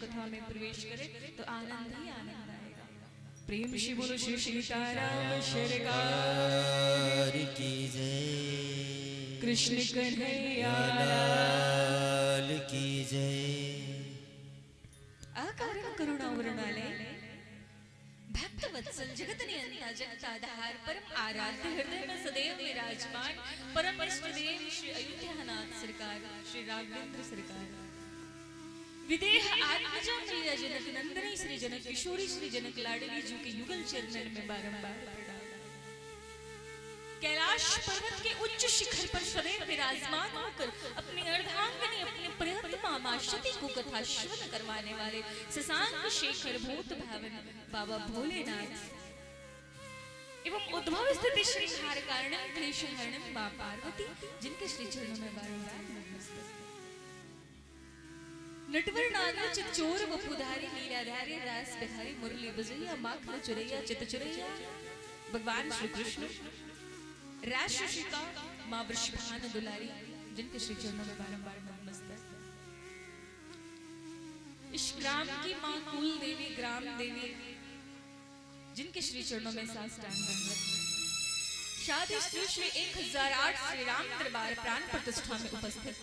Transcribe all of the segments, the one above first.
कथा में प्रवेश करें तो आनंद ही आनंद आएगा। प्रेम से बोलो श्री सीताराम सरकार की जय, कृष्ण कन्हैया लाल की जय। अकारण करुणावरणालय भक्त वत्सल जगत नियंता जगताधार परम आराध्य हृदय में सदैव विराजमान परम इष्ट देव श्री अयोध्यानाथ सरकार श्री राघवेंद्र सरकार विदेह आत्मजा मैया जनक नंदनी श्री जनक किशोरी श्री जनक लाडली जी के युगल चरणन में बारंबार प्रणाम। कैलाश पर्वत के उच्च शिखर पर सदैव विराजमान होकर अपनी अर्धांगिनी अपने प्रियतमा मां सती को कथा श्रवण करवाने वाले शशांक शेखर भूत भावन बाबा भोलेनाथ एवं उद्भव स्थिति श्री हार कारणम क्लेश हरणम मां पार्वती जिनके श्री चरणों में बारंबार नमस्कार। नटवर नागर चितचोर वपुधारी लीलाधारी रास बिहारी मुरली बजैया माखन चुरैया चित चुरैया भगवान श्री कृष्ण राशिका मां वृषभान दुलारी जिनके श्री चरणों में बारंबार नमस्कार। इस ग्राम की मां कुल देवी ग्राम देवी जिनके श्री चरणों में साष्टांग दंडवत। शादी श्री 1008 श्री राम दरबार प्राण प्रतिष्ठा में उपस्थित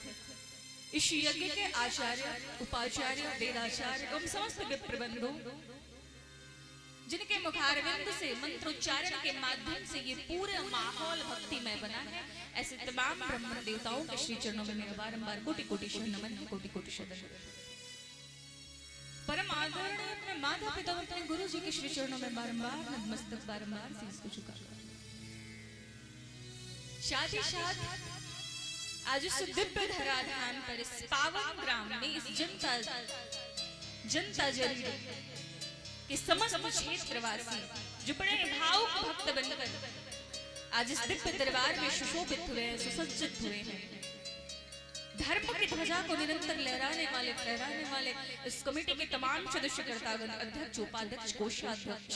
इस यज्ञ के आचार्य उपाचार्य वेदाचार्य एवं समस्त विप्रबंधु जिनके मुखारविंद से मंत्रोच्चारण के माध्यम से ये पूरा माहौल भक्तिमय बना है, ऐसे तमाम ब्रह्म देवताओं के श्री चरणों में मेरा बारंबार कोटि कोटि नमन है, कोटि कोटि शतशत। परम आदरणीय अपने माता पिता और अपने गुरु जी के श्री चरणों में बारंबार नतमस्तक बारंबार शीश को झुका। साथ ही साथ आज इस दिव्य धराधाम पर इस पावन ग्राम में इस जनता जन के समस्त क्षेत्रवासी जो बड़े भावुक भक्त बनकर आज इस दिव्य दरबार में सुशोभित हुए हैं, सुसज्जित हुए हैं। धर्म की ध्वजा को निरंतर लहराने वाले इस कमेटी के तमाम सदस्यकर्तागण, अध्यक्ष, उपाध्यक्ष, कोषाध्यक्ष,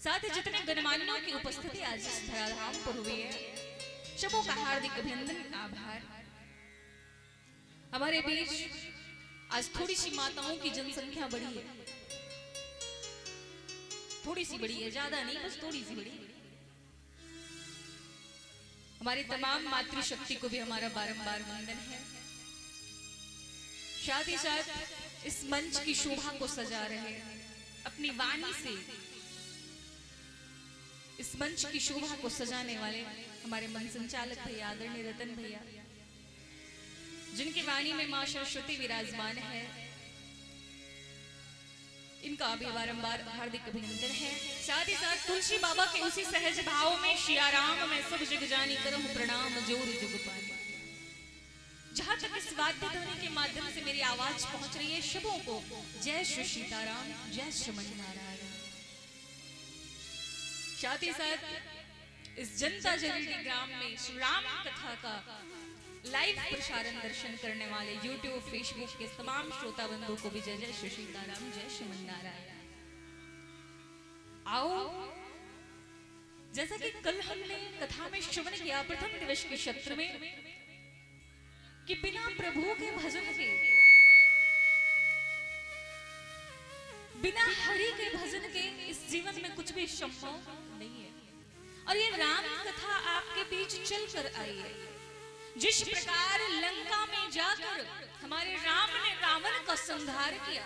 साथ ही जितने गणमान्यों की उपस्थिति आज इस धराधाम पर हुई है, सबों का हार्दिक अभिनंदन, आभार। हमारे बीच आज थोड़ी सी माताओं की जनसंख्या बढ़ी है, थोड़ी सी बढ़ी है, ज्यादा नहीं, बस थोड़ी सी बढ़ी है। हमारी तमाम मातृशक्ति को भी हमारा बारंबार वंदन है। साथ ही साथ इस मंच की शोभा को सजा रहे अपनी वाणी से इस मंच की शोभा को सजाने वाले हमारे मन संचालक भैया आदरणीय रतन भैया, जिनकी वाणी में मां सरस्वती विराजमान है, इनका भी बारंबार हार्दिक अभिनंदन है। साथ ही साथ तुलसी बाबा के उसी सहज भाव में सियाराम में सब जग जानी करम प्रणाम जोर जुग पानी। जहां तक इस वाद्य ध्वनि के माध्यम से मेरी आवाज पहुंच रही है, सबों को जय श्री सीताराम, जय श्रीमन नारायण। साथ ही साथ इस जनता जगीरी ग्राम में श्री राम कथा का लाइव प्रसारण दर्शन करने वाले यूट्यूब, फेसबुक के तमाम श्रोता बंधुओं को भी जय जय श्री सीताराम, जय श्रीमन नारायण। आओ, जैसा कि कल हमने कथा में श्रवण किया प्रथम दिवस के सत्र में कि बिना प्रभु के भजन के, बिना हरि के भजन के इस जीवन में कुछ भी संभव नहीं है। और ये राम कथा आपके बीच चल कर आई है। जिस प्रकार लंका में जाकर हमारे राम ने रावण का संहार किया,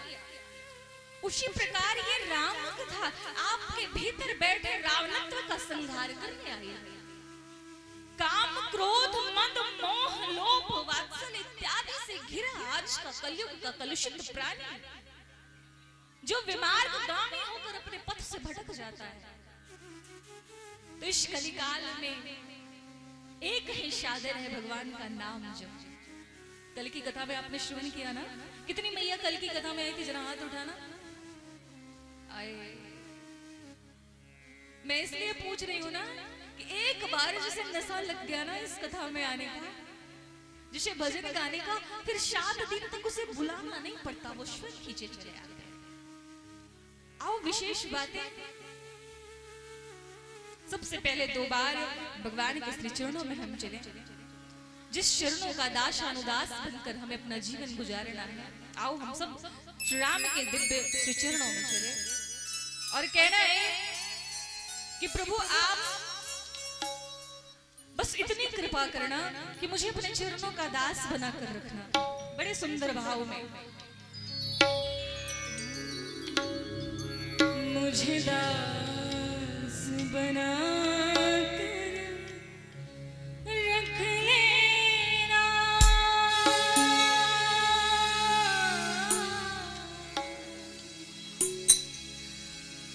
उसी प्रकार ये राम कथा आपके भीतर बैठे रावणत्व का संहार करने आई है। काम, क्रोध, मद, मोह, लोभ, वात्सल्य इत्यादि से घिरा आज का कलयुग का कलुषित प्राणी, जो विमार्गगामी होकर अपने पथ से भटक जाता है, तो इस कलिकाल में एक ही साधन है, भगवान का नाम जप। कल की कथा में आपने श्रवण किया ना, कितनी मैया कल की कथा में आई थी, जरा हाथ उठाना। आए, मैं इसलिए पूछ रही हूं ना कि एक बार जिसे नशा लग गया ना इस कथा में आने का, जिसे भजन गाने का, फिर 7 दिन तक उसे बुलाना नहीं पड़ता, वो स्वयं खींचे चले आते हैं। आओ विशेष बातें। सबसे पहले 2 बार भगवान के श्री चरणों में हम चले, जिस चरणों का दास अनुदास बनकर हमें अपना जीवन गुजारना है। आओ हम सब श्री राम के दिव्य श्री चरणों में चले और कहना है कि प्रभु आप बस इतनी कृपा करना कि मुझे अपने चरणों का दास बनाकर रखना। बड़े सुंदर भाव में मुझे दास बना रख लेना,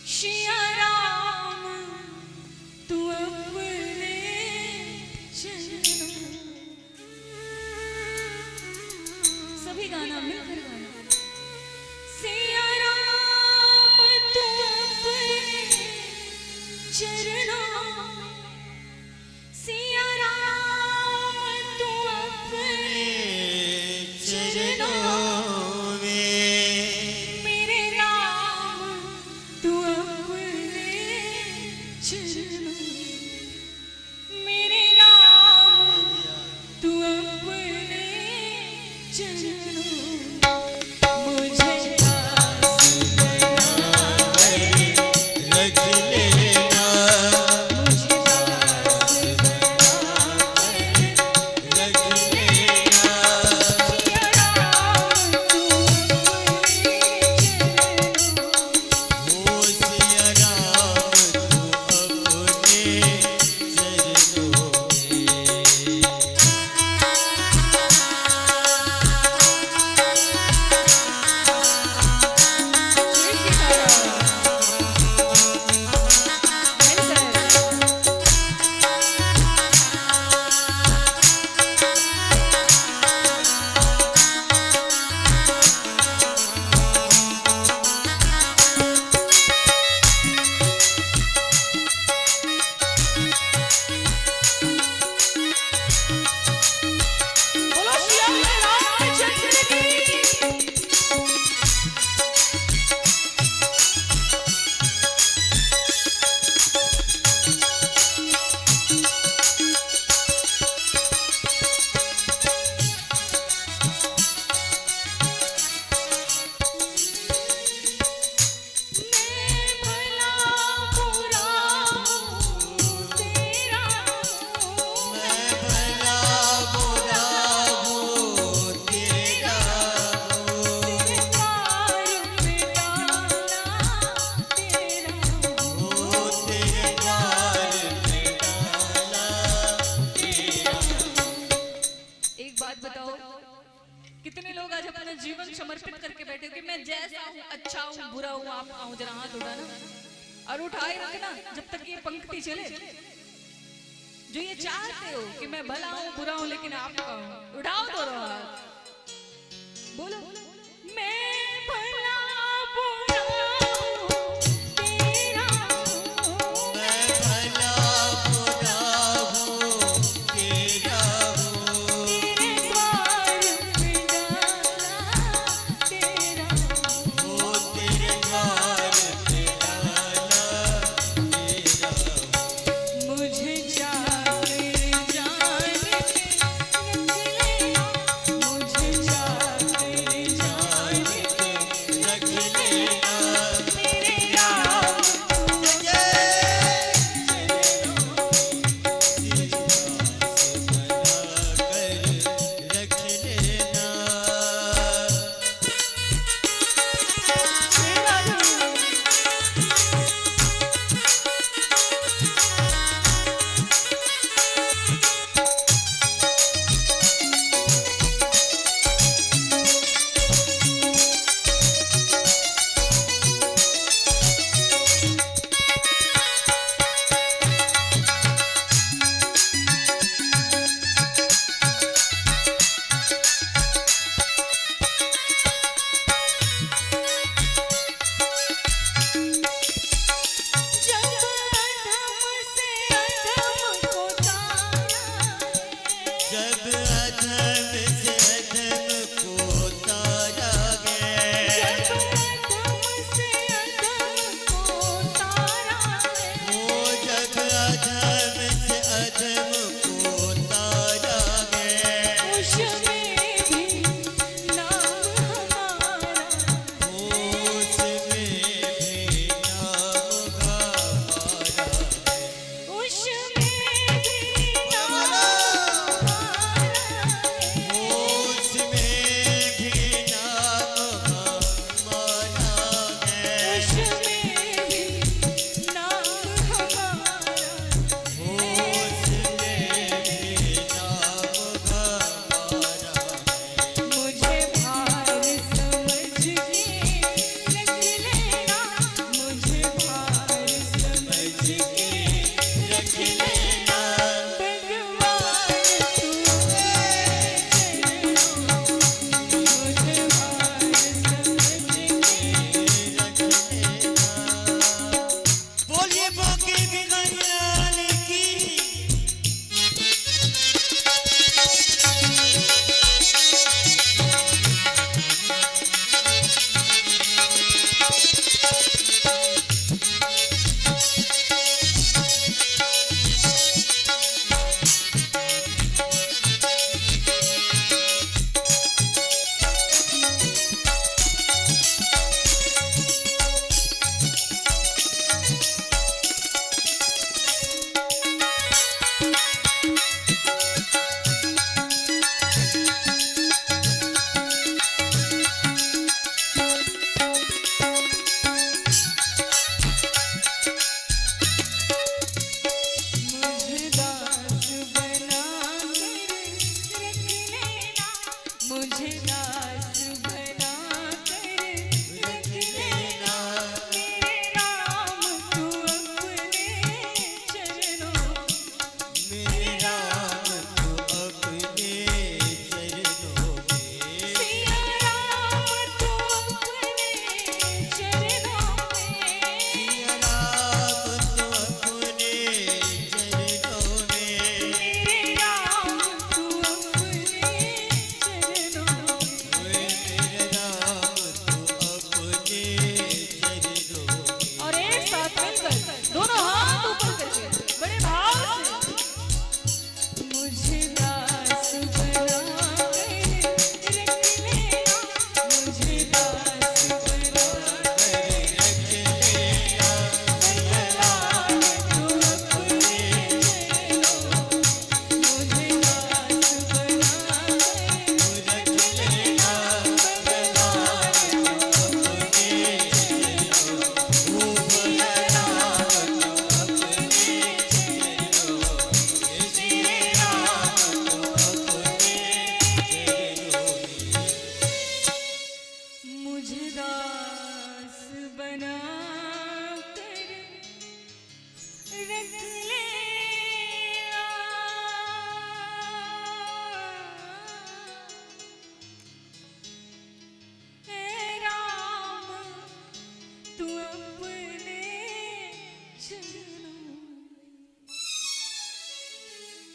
सिया राम तू अपने चरणों। सभी गाना मिलकर गाना। सिया राम तू अपने चरणों, सिया राम तू अपने चरणों में, मेरे राम तू अपने चरणों, मेरे राम तू अपने चरणों। मुझे दास बना रख लेना, लोग आज अपना जीवन समर्पित करके बैठे हो कि मैं जैसा हूँ, अच्छा हूँ, बुरा हूँ, आप आओ जरा हाथ उठाना और उठाए रखना जब तक ये पंक्ति चले। जो ये चाहते हो कि मैं भला हूँ, बुरा हूँ, लेकिन आपका हूँ, उठाओ दोनों हाथ, बोलो मैं भला बुरा हूँ, तेरा हूँ, मैं भला बुरा हूँ, तेरा हूँ, तेरे द्वार पे डाला तेरा हूँ, वो तेरे द्वार पे डाला तेरा हूँ। मुझे जाकर जाने दे, मुझे जाकर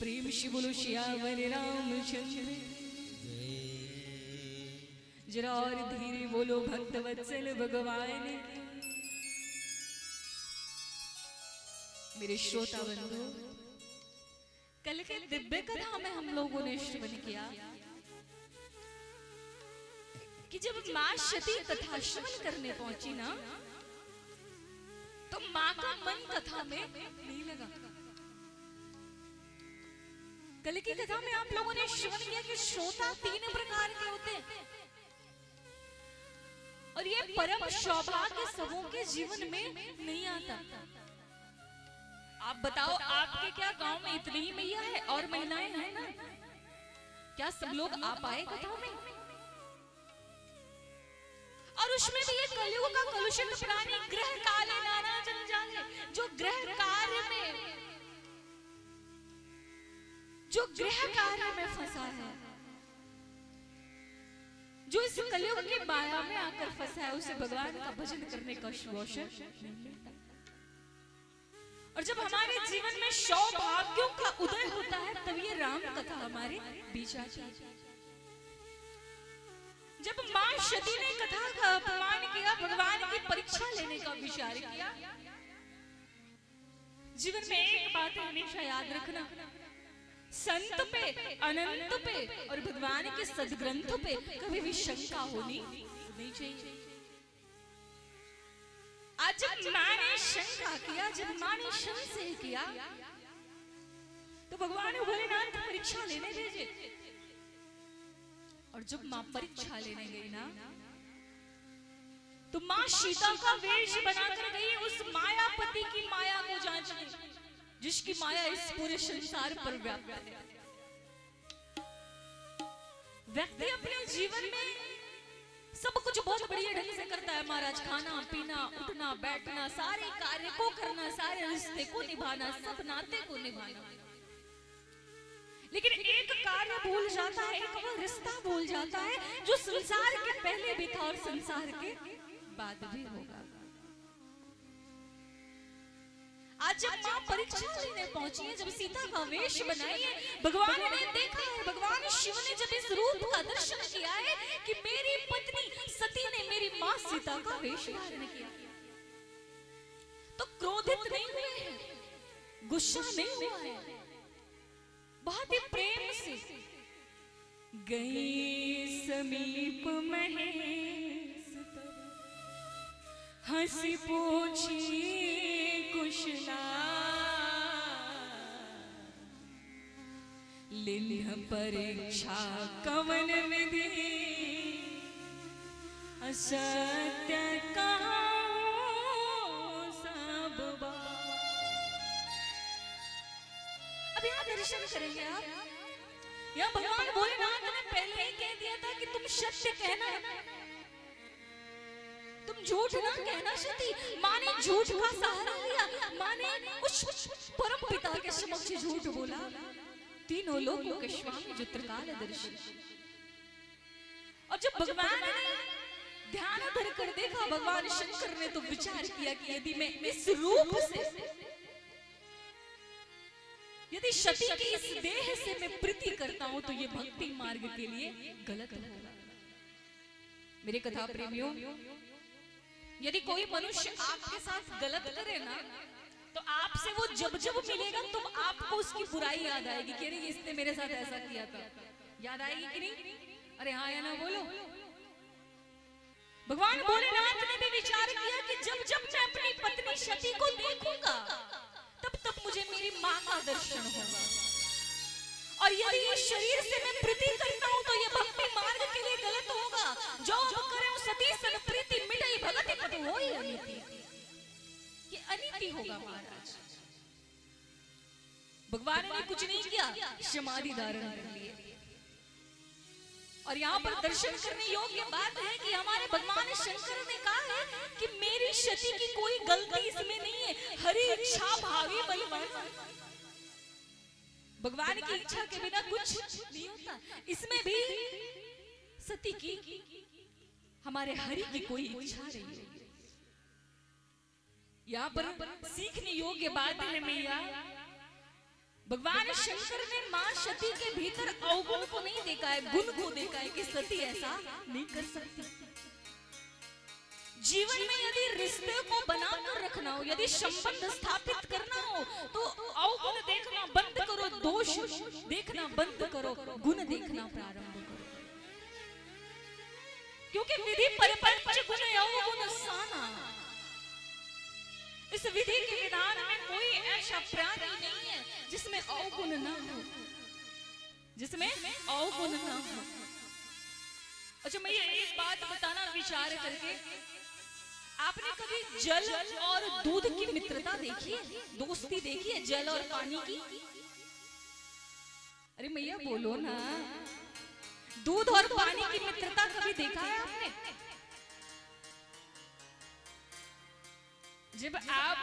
प्रेम से बोलो श्यावर रामचंद्र। जरा और धीरे बोलो भक्त वत्सल भगवान। मेरे श्रोता बंधु, कल के दिव्य कथा में हम लोगों ने श्रवण किया कि जब मां सती कथा श्रवण करने पहुंची ना, तो मां का मन कथा में नहीं लगा। कल की कथा में आप लोगों ने श्रवण किया कि श्रोता 3 प्रकार के होते हैं और ये परम सौभाग्य सबों के जीवन में नहीं आता। आप बताओ, आपके क्या गांव में इतनी ही मैया है और महिलाएं हैं ना? क्या सब लोग आ पाए कथा में? और उसमें भी ये कलयुग का कलुषित प्राणी ग्रह काले नाना जंजाले, जो ग्रह कार्य में फंसा है, जो इस कलयुग की माया में आकर फंसा है, उसे भगवान का भजन करने का अवसर नहीं मिलता। और जब हमारे जीवन में सौभाग्यों का उदय होता है, तब ये राम कथा हमारे बीच आती है। जब मां सती ने कथा का अपमान किया, भगवान की परीक्षा लेने का विचार किया, जीवन में एक बात हमेशा याद रखना, संत पे, अनंत पे और भगवान के सदग्रंथ पे कभी भी शंका होनी नहीं चाहिए। आज जब मां ने शंका किया, जब मां ने संशय किया, तो भगवान भोलेनाथ परीक्षा लेने भेजे। और जब मां परीक्षा लेने गई ना, तो मां सीता का वेश बनाकर गई उस मायापति की माया को जांचने, जिसकी माया इस पूरे संसार पर व्याप्त है। व्यक्ति अपने जीवन में सब कुछ बहुत बढ़िया ढंग से करता है महाराज, खाना पीना, उठना बैठना, सारे कार्य को करना, सारे रिश्ते को निभाना, सब नाते को निभाना, लेकिन एक कार्य भूल जाता है, एक वो रिश्ता भूल जाता है जो संसार के पहले भी था और संसार के बाद भी होगा। आज जब मां परीक्षा लेने पहुंची है, जब सीता का वेश बनाई है, भगवान ने देखा है, भगवान शिव ने जब इस रूप का दर्शन किया है कि मेरी पत्नी सती ने मेरी मां सीता का वेश धारण किया, तो क्रोधित नहीं हुए हैं, गुस्सा नहीं हुआ है, बहुत ही प्रेम से गई समीप महेश हंसी पूछी कुशला, लिन्ह परीक्षा कवन विधि असत्य कहूं सब बात। अब यहाँ दर्शन करेंगे आप, यहाँ भगवान भोलेनाथ ने पहले ही कह दिया था कि तुम सत्य कहना, तुम झूठ ना कहना। सती मां ने झूठ का सहारा लिया, मां ने उस परम पिता के समक्ष झूठ बोला, तीनों लोगों के स्वामी जो त्रिकालदर्शी। और जब भगवान ने ध्यान धर कर देखा, भगवान शंकर ने तो विचार किया कि यदि मैं इस रूप से, यदि सती की इस देह से मैं प्रीति करता हूं, तो ये भक्ति मार्ग के लिए गलत होगा। मेरे कथा प्रेमियों, यदि कोई मनुष्य आपके साथ गलत करे ना, तो आपसे वो जब जब मिलेगा तो आपको उसकी बुराई याद आएगी कि अरे इसने मेरे साथ ऐसा किया था। याद आएगी कि नहीं? अरे हाँ या ना बोलो। भगवान भोलेनाथ ने भी विचार किया कि जब जब मैं अपनी पत्नी सती को देखूंगा, तब तब मुझे मेरी मां का दर्शन होगा, और यदि इस शरीर से मैं प्रीति करता हूं, तो ये भक्ति मार्ग के लिए गलत होगा। जो करे सती सन प्रीति मिटई भगति पति होई अनीति, ये अनीति होगा महाराज। भगवान ने कुछ नहीं किया, समाधि धारण कर लिए। और यहाँ पर दर्शन करने योग्य बात है कि हमारे भगवान शंकर ने कहा है कि मेरी सती की कोई गलती इसमें नहीं है, हरि इच्छा भावी बलवान। भगवान की इच्छा के बिना कुछ नहीं होता। इसमें भी सती की, हमारे हरि की कोई इच्छा नहीं है। यहाँ पर सीखने योग्य बात है मैया भगवान शंकर ने मां सती के भीतर अवगुण को नहीं देखा है, गुण को देखा है कि सती ऐसा नहीं कर सकती। जीवन में यदि रिश्ते को बनाकर रखना हो, यदि संबंध स्थापित करना हो, तो अवगुण देखना बंद करो, दोष देखना बंद करो, गुण देखना प्रारंभ करो। क्योंकि विधि परपंच गुण अवगुण साना, इस विधि के विधान में कोई ऐसा प्राणी नहीं है जिसमें अवगुण ना हो, जिसमें अवगुण ना हो। अच्छा, मैं ये एक बात बताना विचार करके, आपने कभी जल और दूध की मित्रता देखी है, दोस्ती देखी है जल और पानी की? अरे मैया बोलो ना, दूध और पानी की मित्रता कभी देखा है आपने? जब आप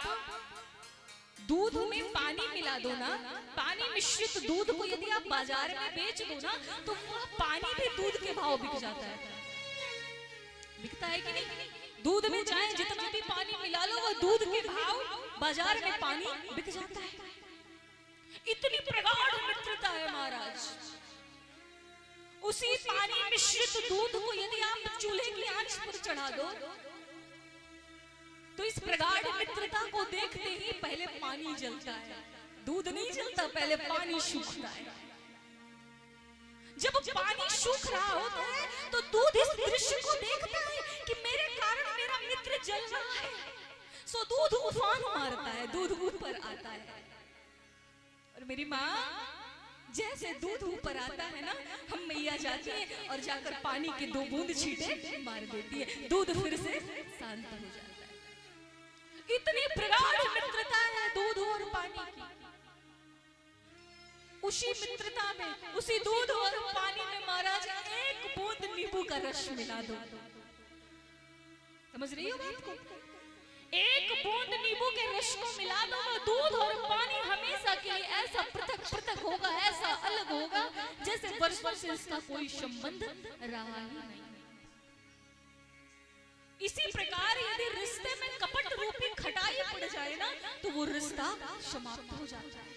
दूध में पानी मिला दो ना, पानी मिश्रित दूध को यदि आप बाजार में बेच दो ना, तो वो पानी भी दूध के भाव बिक जाता है। बिकता है कि नहीं? दूध में चाहे जितना भी पानी मिला लो, वो दूध के भाव बाजार में पानी बिक जाता है। इतनी प्रगाढ़ मित्रता है महाराज। उसी पानी मिश्रित दूध को यदि आप चूल्हे की आंच पर चढ़ा दो, तो इस प्रगाढ़ मित्रता को देखते ही पहले पानी जलता है, दूध नहीं जलता, पहले पानी सूखता है। जब पानी सूख रहा होता है तो दूध इस दृश्य को देखता है कि मेरे कारण मेरा मित्र जल रहा है, सो दूध उफान मारता है, दूध ऊपर आता है। और मेरी माँ जैसे दूध ऊपर आता है ना, हम मैया जाती है और जाकर पानी के 2 बूंद छींटे मार देती है, दूध फिर से शांत हो जाता है। इतनी प्रगाढ़ मित्रता है दूध और पानी की। उसी मित्रता में, उसी दूध और पानी में महाराज एक बूंद नींबू का रस मिला दो। समझ रही हो बात को? एक बूंद नींबू के रस को मिला दो, दूध और पानी हमेशा के लिए ऐसा पृथक पृथक होगा, ऐसा अलग होगा जैसे वर्षों से इसका कोई संबंध रहा ही नहीं। इसी प्रकार यदि रिश्ते में कपट रूपी खटाई पड़ जाए ना, तो वो रिश्ता समाप्त हो जाता है।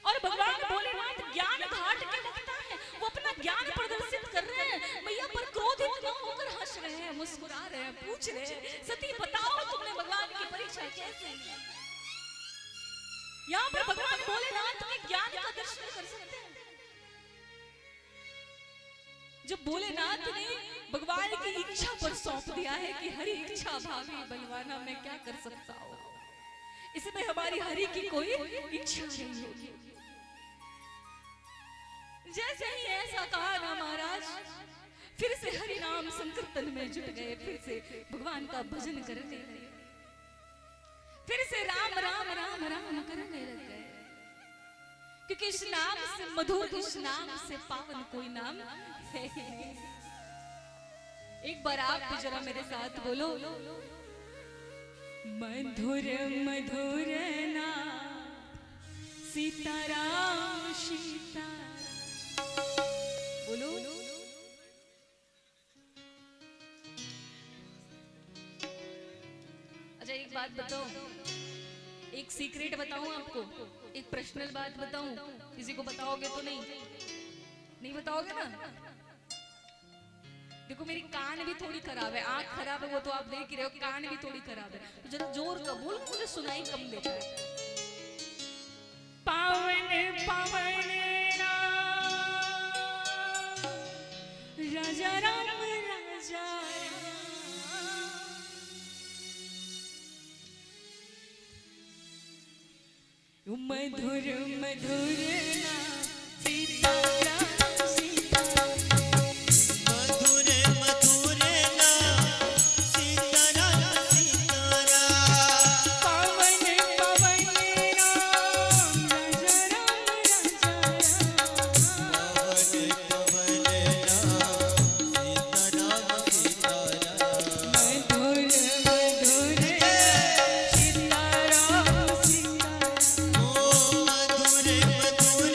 और भगवान भोलेनाथ ज्ञान घाट के वक्ता है, वो अपना ज्ञान प्रदर्शित कर रहे हैं, मैया पर क्रोधित न होकर हंस रहे हैं, मुस्कुरा रहे हैं, पूछ रहे हैं, सती बताओ तुमने भगवान की परीक्षा कैसे ली? यहाँ पर भगवान भोलेनाथ के ज्ञान का दर्शन कर सकते हैं। जब भोलेनाथ ने भगवान की इच्छा पर सौंप दिया है कि हरि इच्छा भावी बलवाना, मैं क्या कर सकता हूँ, इसमें हमारी हरि की कोई इच्छा नहीं होगी। जैसे ही ऐसा कहा ना महाराज, फिर से हरि नाम संकीर्तन में जुट गए, फिर से भगवान का भजन करने लगे, फिर से राम राम राम राम करने लग गए। क्योंकि इस नाम से मधुर, इस नाम से पावन कोई नाम है ही नहीं। एक बार आप भी जरा मेरे साथ बोलो, मधुर मधुर नाम सीताराम सीता, बोलो। अच्छा, एक बात बताओ, एक सीक्रेट बताऊं आपको, एक पर्सनल बात बताऊं, किसी को बताओगे तो नहीं बताओगे ना? देखो मेरी कान भी थोड़ी खराब है, आंख खराब है वो तो आप देख ही रहे हो, कान भी थोड़ी खराब है, तो जरा जोर का बोल, मुझे सुनाई कम देता है। पावन पावन राजा राम राजा मधुर मधुर नाम सीताराम सीताराम, मधुर मधुर नाम सीताराम सीताराम, पावन पावन नाम राजा राम राजा राम, पावन पावन नाम सीताराम सीताराम, मधुर मधुर सीताराम सीताराम, ओ मधुर मधुर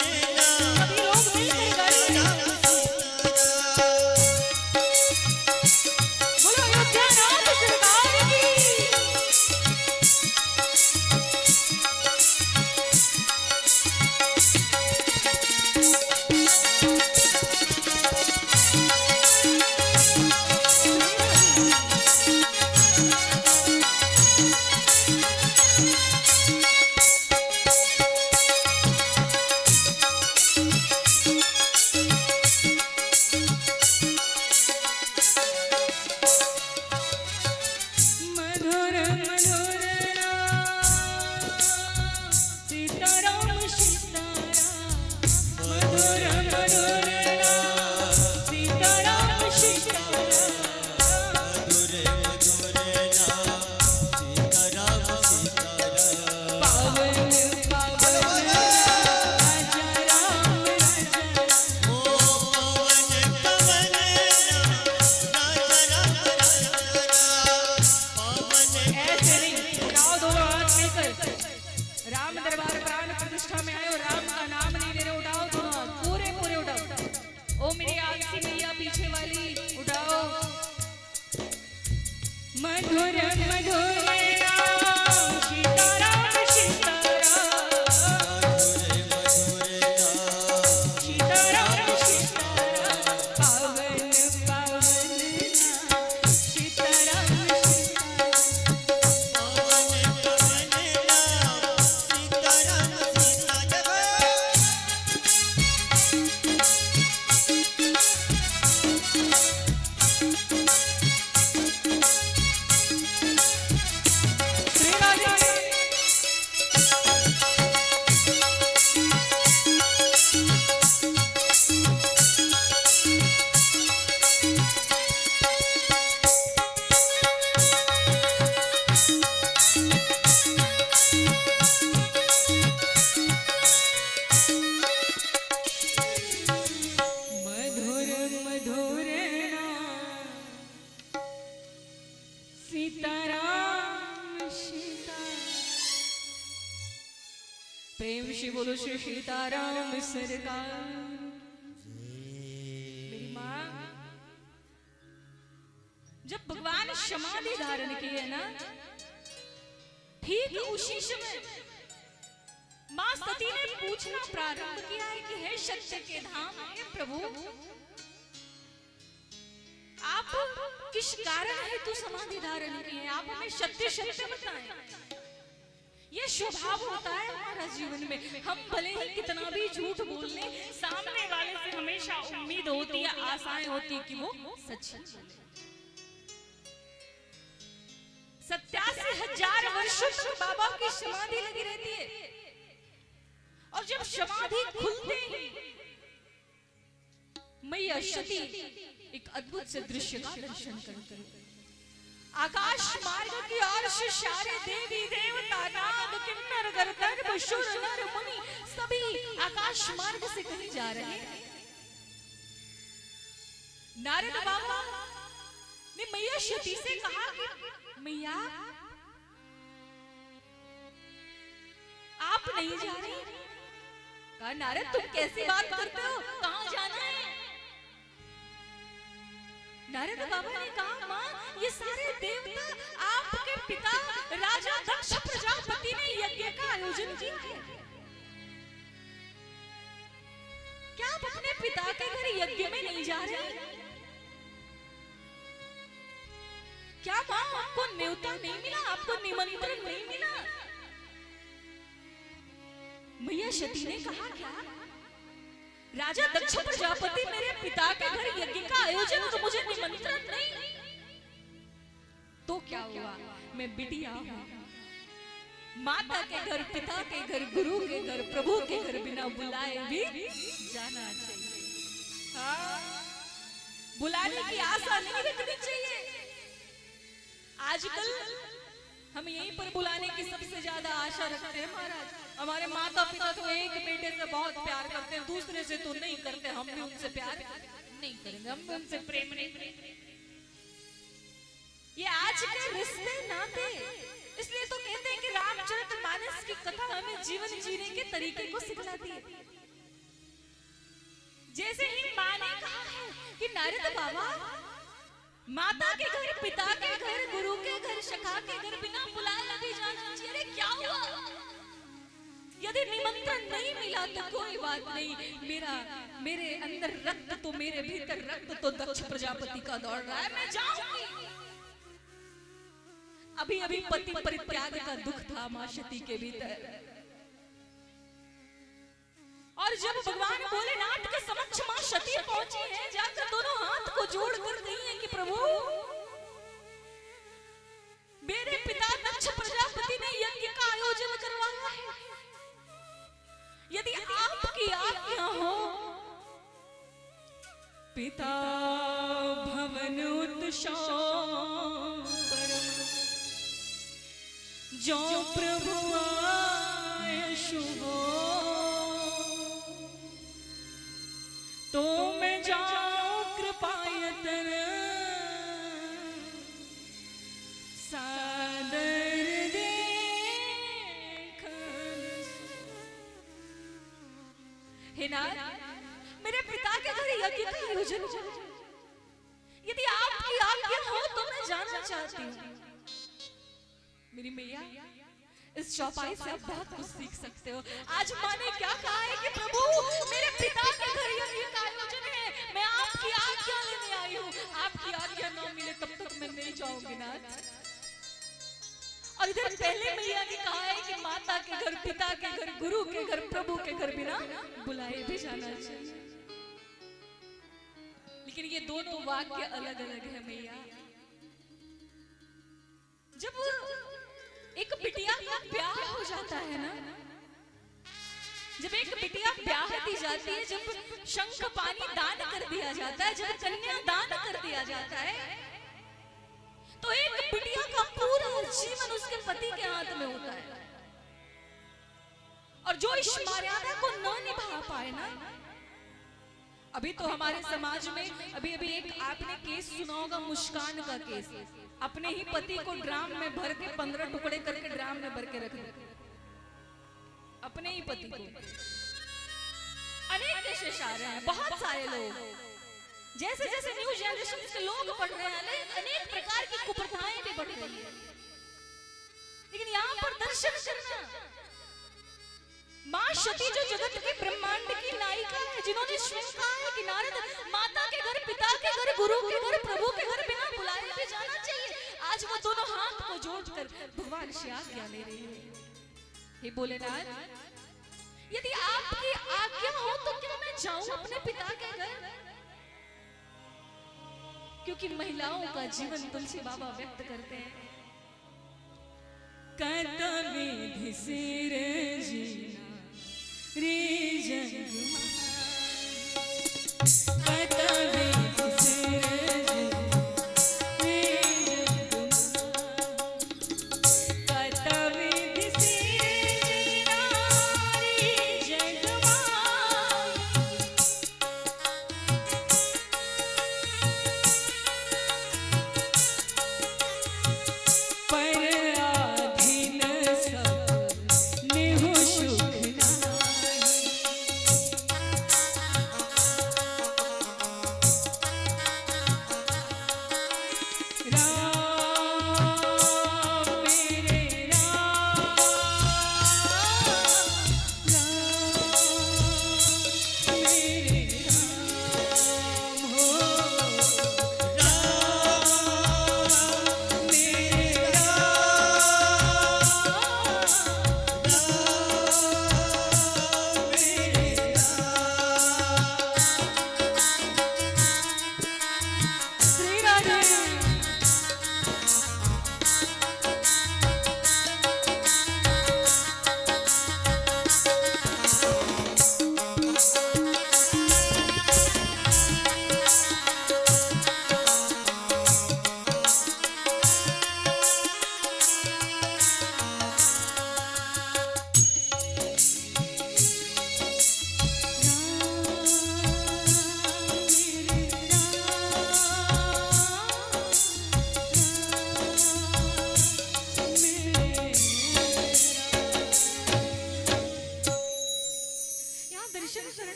मधुर मधुर नाम सीताराम सीताराम सीताराम सीताराम पावन पावन नाम सीताराम मधुर मधुर नाम सीताराम सीताराम प्रेम से बोलो श्री सीताराम सरकार। मेरी माँ जब भगवान समाधि धारण किए ना, ठीक उसी समय माँ सती ने पूछना प्रारंभ किया है कि हे सत्य के धाम, हे प्रभु आप किस कारण हेतु समाधि धारण किए, आप हमें सत्य सत्य बताएं। ये स्वभाव होता है हमारा जीवन में, हम भले ही कितना भी झूठ बोल लें, सामने वाले से हमेशा उम्मीद होती है, आशाएं होती कि वो सच बोले। 87,000 वर्षों तक बाबा की समाधि लगी रहती है, और जब समाधि खुलते ही मैया सती एक अद्भुत से दृश्य का दर्शन करते हैं। आकाश मार्ग की ओर से सारे देवी देवता नाग किन्नर गंधर्व असुर नर मुनि सभी आकाश मार्ग से कहीं जा रहे हैं। नारद बाबा ने मैया सती से कहा कि मैया आप नहीं जा रही। कहा नारद तुम कैसी बात करते हो, कहां जाना है। नारद बाबा ने कहा माँ ये सारे देवता आपके पिता राजा दक्ष प्रजापति ने यज्ञ का आयोजन किया है, क्या आप अपने पिता के घर यज्ञ में नहीं जा रहे? क्या माँ आपको न्योता नहीं मिला, आपको निमंत्रण नहीं मिला? मैया सती ने कहा क्या राजा दक्ष प्रजापति मेरे पिता के घर यज्ञ का आयोजन, तो मुझे निमंत्रण नहीं? तो क्या हुआ, मैं बिटिया हूं, माता के घर, पिता के घर, गुरु के घर, प्रभु के घर बिना बुलाए भी जाना चाहिए। हाँ, बुलाने की आशा नहीं रखनी चाहिए। आजकल हम यहीं पर बुलाने की सबसे ज्यादा आशा रखते हैं महाराज। हमारे माता पिता तो एक बेटे से बहुत प्यार करते हैं, दूसरे से तो नहीं करते, हम भी उनसे प्यार नहीं करेंगे, हम भी उनसे प्रेम नहीं करेंगे। ये आज के रिश्ते नाते, इसलिए तो कहते हैं कि रामचरितमानस की कथा हमें जीवन जीने के तरीके को सिखलाती है। जैसे ही माँ ने कहा है कि नारद बाबा माता के घर, पिता के घर, गुरु के घर, सखा के घर बिना बुलाए नहीं जाना चाहिए। अरे क्या हुआ, यदि निमंत्रण नहीं मिला तो कोई बात नहीं, मेरे अंदर रक्त तो, मेरे भीतर रक्त तो दक्ष प्रजापति का दौड़ रहा है, मैं जाऊंगी। अभी अभी पति परित्याग का दुख था मां सती के भीतर, और जब भगवान भोलेनाथ के समक्ष मां सती पहुंची है, जाकर दोनों हाथ को जोड़ कर कही है कि प्रभु मेरे पिता दक्ष प्रजापति ने यज्ञ का आयोजन करवाया है, यदि आपकी आज्ञा हो पिता भवन उत्सव जो प्रभु आए शुभ तो मैं जाऊं कृपायतन सादर देखन। हे नाथ, मेरे पिता के घर यज्ञ का आयोजन, यदि आपकी आज्ञा हो तो मैं जानना चाहती हूँ मेरी मैया, इस चौपाई से आप बहुत कुछ सीख सकते हो। आज माँ ने क्या कहा है कि प्रभु मेरे पिता के घर यज्ञ का आयोजन है, मैं आपकी आज्ञा लेने आई हूँ, आपकी आज्ञा न मिले तब तक मैं नहीं जाऊंगी नाथ। और इधर पहले मैया ने कहा है कि माता के घर, पिता के घर, गुरु के घर, प्रभु के घर बिना बुलाए भी जाना चाहिए। लेकिन ये दोनों वाक्य अलग अलग है मैया। जब एक बिटिया का ब्याह हो जाता है ना, जब एक बिटिया ब्याह दी जाती है, जब शंख पानी दान कर दिया जाता है, जब कन्या दान कर दिया जाता है, तो एक बिटिया का पूरा जीवन उसके पति के हाथ में होता है। और जो इस मर्यादा को न निभा पाए ना, अभी तो हमारे समाज में अभी एक आपने केस सुना होगा, मुस्कान का केस। अपने ही पति को ड्राम में भर के 15 टुकड़े करके ड्राम में भर के रख दिया, अपने ही पति को। अनेक केसेस आ रहे हैं, बहुत सारे लोग, जैसे जैसे न्यू जनरेशन के लोग बढ़ रहे हैं, अनेक प्रकार की कुप्रथाएं भी बढ़ रही है। लेकिन यहाँ पर दर्शन करना, माँ सती जो जगत के ब्रह्मांड की नायिका है, जिन्होंने स्वयं कहा है कि नारद माता के घर, पिता के घर, गुरु के घर, प्रभु के घर बिना बुलाए भी जाना चाहिए। आज वो दोनों हाथ को जोड़कर भगवान से आज्ञा ले रही है। हे भोलेनाथ, यदि आपकी आज्ञा हो तो क्या मैं जाऊं अपने पिता के घर? क्योंकि महिलाओं का जीवन तुलसी बाबा व्यक्त करते हैं, कर्तव्य सिर जीना रे जगमा, कर्तव्य सिर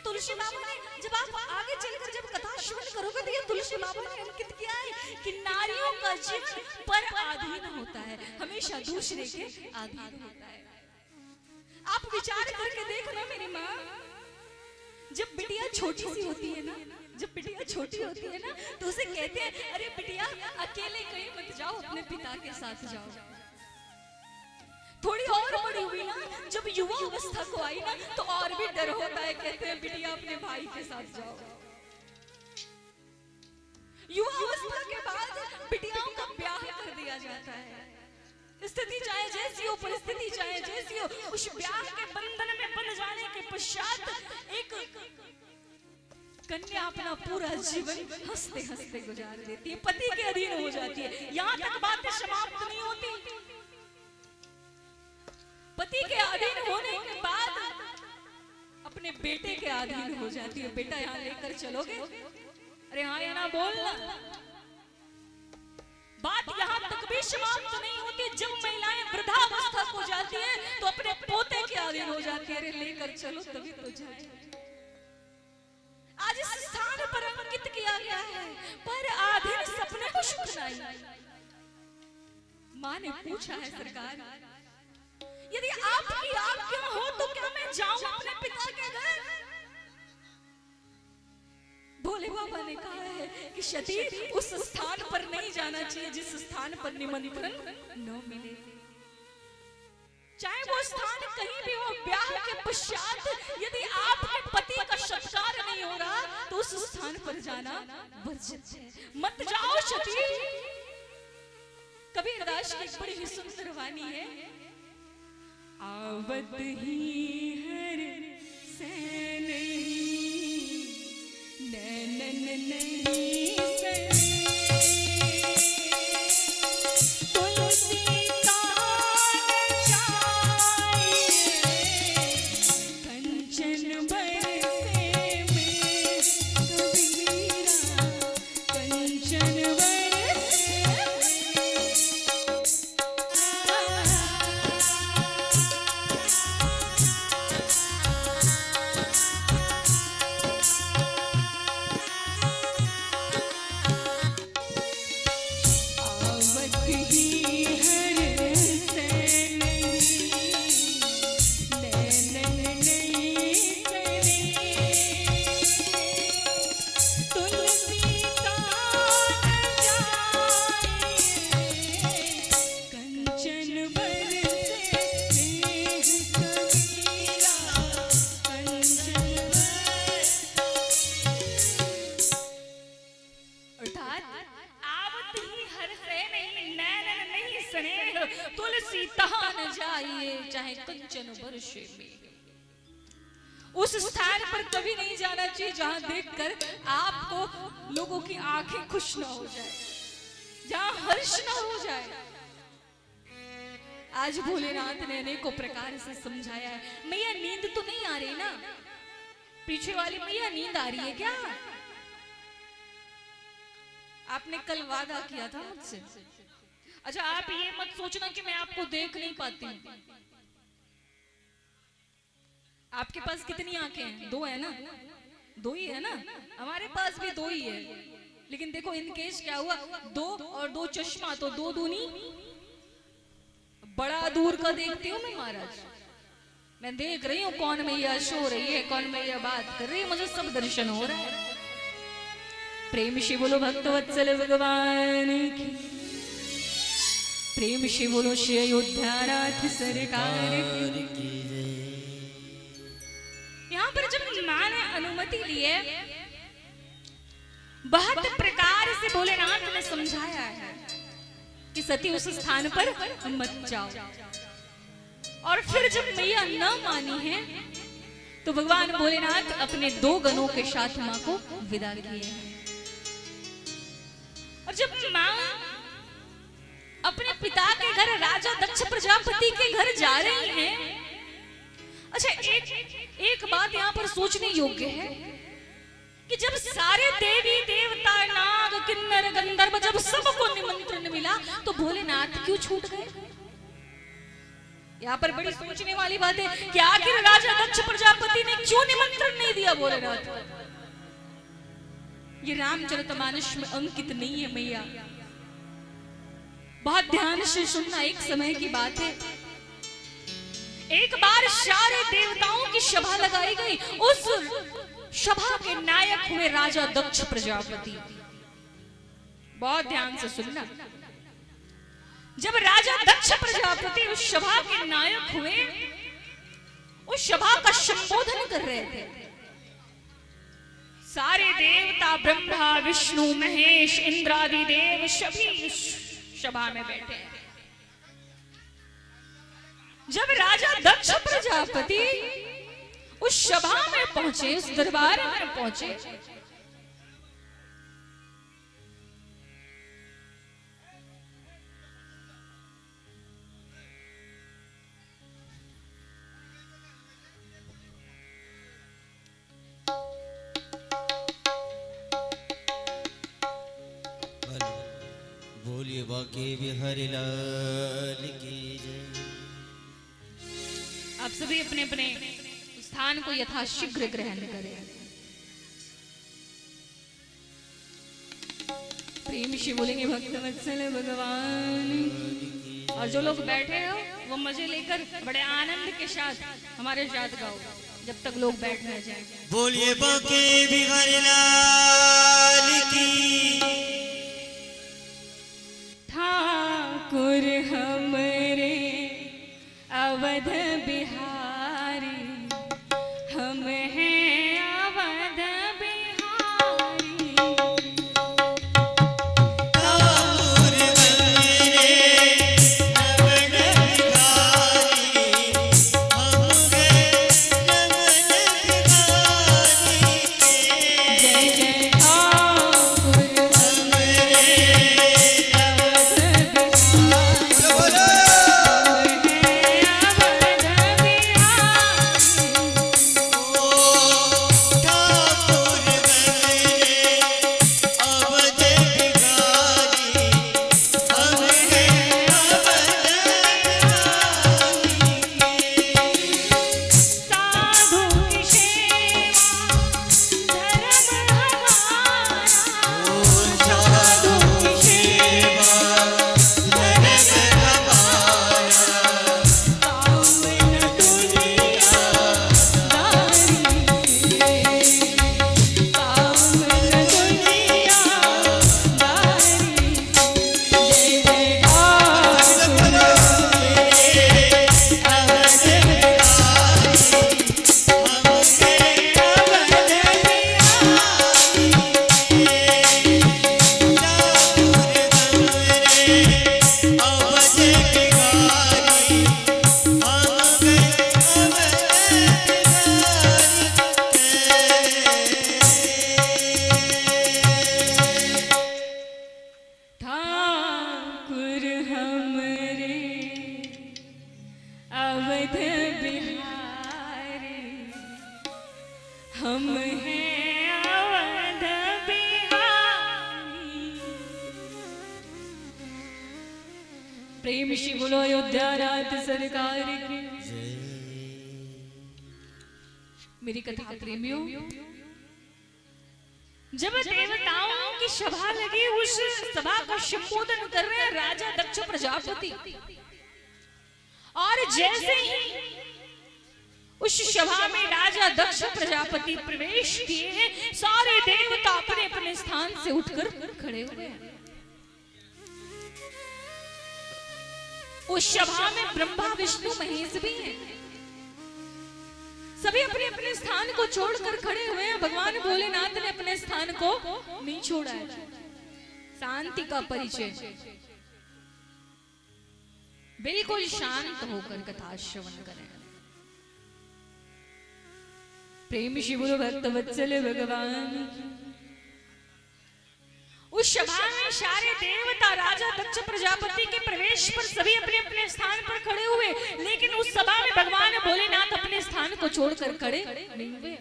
तुलसी बाबा ने, जब आप आगे चलकर जब कथा श्रवण करोगे तो ये तुलसी बाबा ने अंकित किया है कि नारियों का जीवन पर अधीन होता है, हमेशा दूसरे के अधीन होता है। आप विचार करके देखना मेरी माँ, जब बिटिया छोटी सी होती है ना, जब बिटिया छोटी होती है ना, तो उसे कहते हैं अरे बिटिया अकेले कहीं मत जाओ, अपने पिता के साथ जाओ। थोड़ी और बड़ी हुई ना, जब युवा अवस्था को आई ना, तो और भी डर होता है, कहते हैं बिटिया अपने भाई के साथ जाओ। युवा अवस्था के बाद बिटियाओं का ब्याह कर दिया जाता है। स्थिति चाहे जैसी हो, परिस्थिति चाहे जैसी हो, उस ब्याह के बंधन में बंध जाने के पश्चात एक कन्या अपना पूरा जीवन हंसते हंसते गुजार देती है, पति के अधीन हो जाती है। यहाँ तक बातें समाप्त नहीं होती, पति के अधीन होने के बाद अपने बेटे के अधीन हो जाती है। बेटा यहाँ लेकर चलोगे? अरे हाँ या ना बोलना। बात यहाँ तक भी समाप्त नहीं होती, जब महिलाएं वृद्ध बाप हो जाती है तो अपने पोते के अधीन हो जाती है। अरे लेकर चलो तभी तो जाए। आज इस स्थान पर अंकित किया गया है, पर आधीन सपने को सुख नहीं। माँ ने पूछा है सरकार, यदि आपकी आज्ञा हो तो क्या मैं जाऊं अपने पिता के घर? भोले बाबा ने कहा है कि सती उस स्थान पर नहीं जाना चाहिए जिस स्थान पर निमंत्रण न मिले। चाहे वो स्थान कहीं भी हो, ब्याह के पश्चात यदि आपके पति का सत्कार नहीं हो रहा तो उस स्थान पर जाना वर्जित है। मत जाओ सती। कबीर दास की बड़ी ही सुंदर वाणी है, आवत ही हर सैन नैनन नहीं सरे, तुलसी कान जाए कंचन बरसे में कबीरा, कंचन तुलसी तहान जाइए चाहे कंचन बरसे में। उस स्थान पर कभी नहीं जाना चाहिए जहां देखकर आपको लोगों की आंखें खुश ना हो जाए, जहां हर्ष ना हो जाए। आज भोलेनाथ ने अनेकों प्रकार से समझाया है। मैया नींद तो नहीं आ रही ना? पीछे वाली मैया नींद आ रही है क्या? आपने कल वादा किया था मुझसे। अच्छा आप ये मत सोचना कि मैं आपको देख नहीं पाती हूं। आपके पास कितनी आंखें हैं? दो है ना? दो ही है ना? हमारे पास भी दो ही है। लेकिन देखो इन केस क्या हुआ, दो और दो चश्मा तो दो दूनी। बड़ा दूर का देखती हूँ मैं महाराज। मैं देख रही हूँ कौन मैया सो रही है, कौन मैया बात कर रही है, मुझे सब दर्शन हो रहा है। प्रेम से बोलो भक्तवत्सल भगवान की, प्रेम से बोलो श्री अयोध्यानाथ सरकार की। यहाँ पर जब मां ने अनुमति ली है, बहुत प्रकार से भोलेनाथ ने समझाया है कि सती उस स्थान पर मत जाओ। और फिर जब मैया न मानी है तो भगवान भोलेनाथ अपने दो गणों के साथ मां को विदा किए हैं। और जब मां अपने पिता के घर राजा दक्ष प्रजापति के घर जा रही हैं, अच्छा एक बात यहाँ पर सोचने योग्य है कि जब सारे देवी देवता नाग किन्नर गंधर्व जब सबको निमंत्रण मिला तो भोलेनाथ क्यों छूट गए? यहाँ पर बड़ी सोचने वाली बात है कि आखिर राजा दक्ष प्रजापति ने क्यों निमंत्रण नहीं दिया भोलेनाथ को? ये रामचरितमानस में अंकित नहीं है मैया, बहुत ध्यान से सुनना। एक समय की बात है, एक बार सारे देवताओं की सभा लगाई गई। उस सभा के नायक हुए राजा दक्ष प्रजापति। बहुत ध्यान से सुनना। जब राजा दक्ष प्रजापति उस सभा के नायक हुए, उस सभा का संबोधन कर रहे थे। सारे देवता ब्रह्मा विष्णु महेश इंद्रादि देव सभी सभा में बैठे हैं। जब राजा दक्ष प्रजापति उस सभा में पहुंचे, उस दरबार में पहुंचे, बोलिए बाके बिहारी लाल की जय। सभी अपने अपने स्थान को यथाशीघ्र ग्रहण करें। प्रेम से बोलेंगे भक्तवत्सल भगवान। और जो लोग बैठे हो वो मजे लेकर बड़े आनंद के साथ हमारे साथ गाओ जब तक लोग बैठ न जाए। बोलिए बाके बिहारी लाल की। ठाकुर हमरे अवध बिहारी, हम हैं अवध बिहारी। ठाकुर हमरे अवध बिहारी, हम हैं अवध बिहारी। जय जय ठाकुर हमरे अवध बिहारी, हम हैं अवध बिहारी। प्रेम से बोलो अयोध्या नाथ सरकार की। मेरी कथा प्रेमियों, जब देवताओं की सभा लगी, उस सभा का संबोधन कर रहे हैं राजा दक्ष प्रजापति। और जैसे ही उस सभा में राजा दक्ष प्रजापति प्रवेश किए, सारे देवता अपने अपने स्थान से उठकर खड़े हुए। उस सभा में ब्रह्मा विष्णु महेश भी हैं। सभी अपने अपने स्थान को छोड़कर खड़े हुए हैं। भगवान भोलेनाथ ने अपने स्थान को नहीं छोड़ा है। शांति का परिचय, बिल्कुल शांत होकर कथा श्रवण करें। प्रेम शिवुर भक्त वत्सल भगवान। उस सभा में सारे देवता राजा दक्ष प्रजापति के प्रवेश पर सभी अपने अपने स्थान पर खड़े हुए, लेकिन उस सभा में भगवान भोलेनाथ अपने स्थान को छोड़कर खड़े नहीं हुए।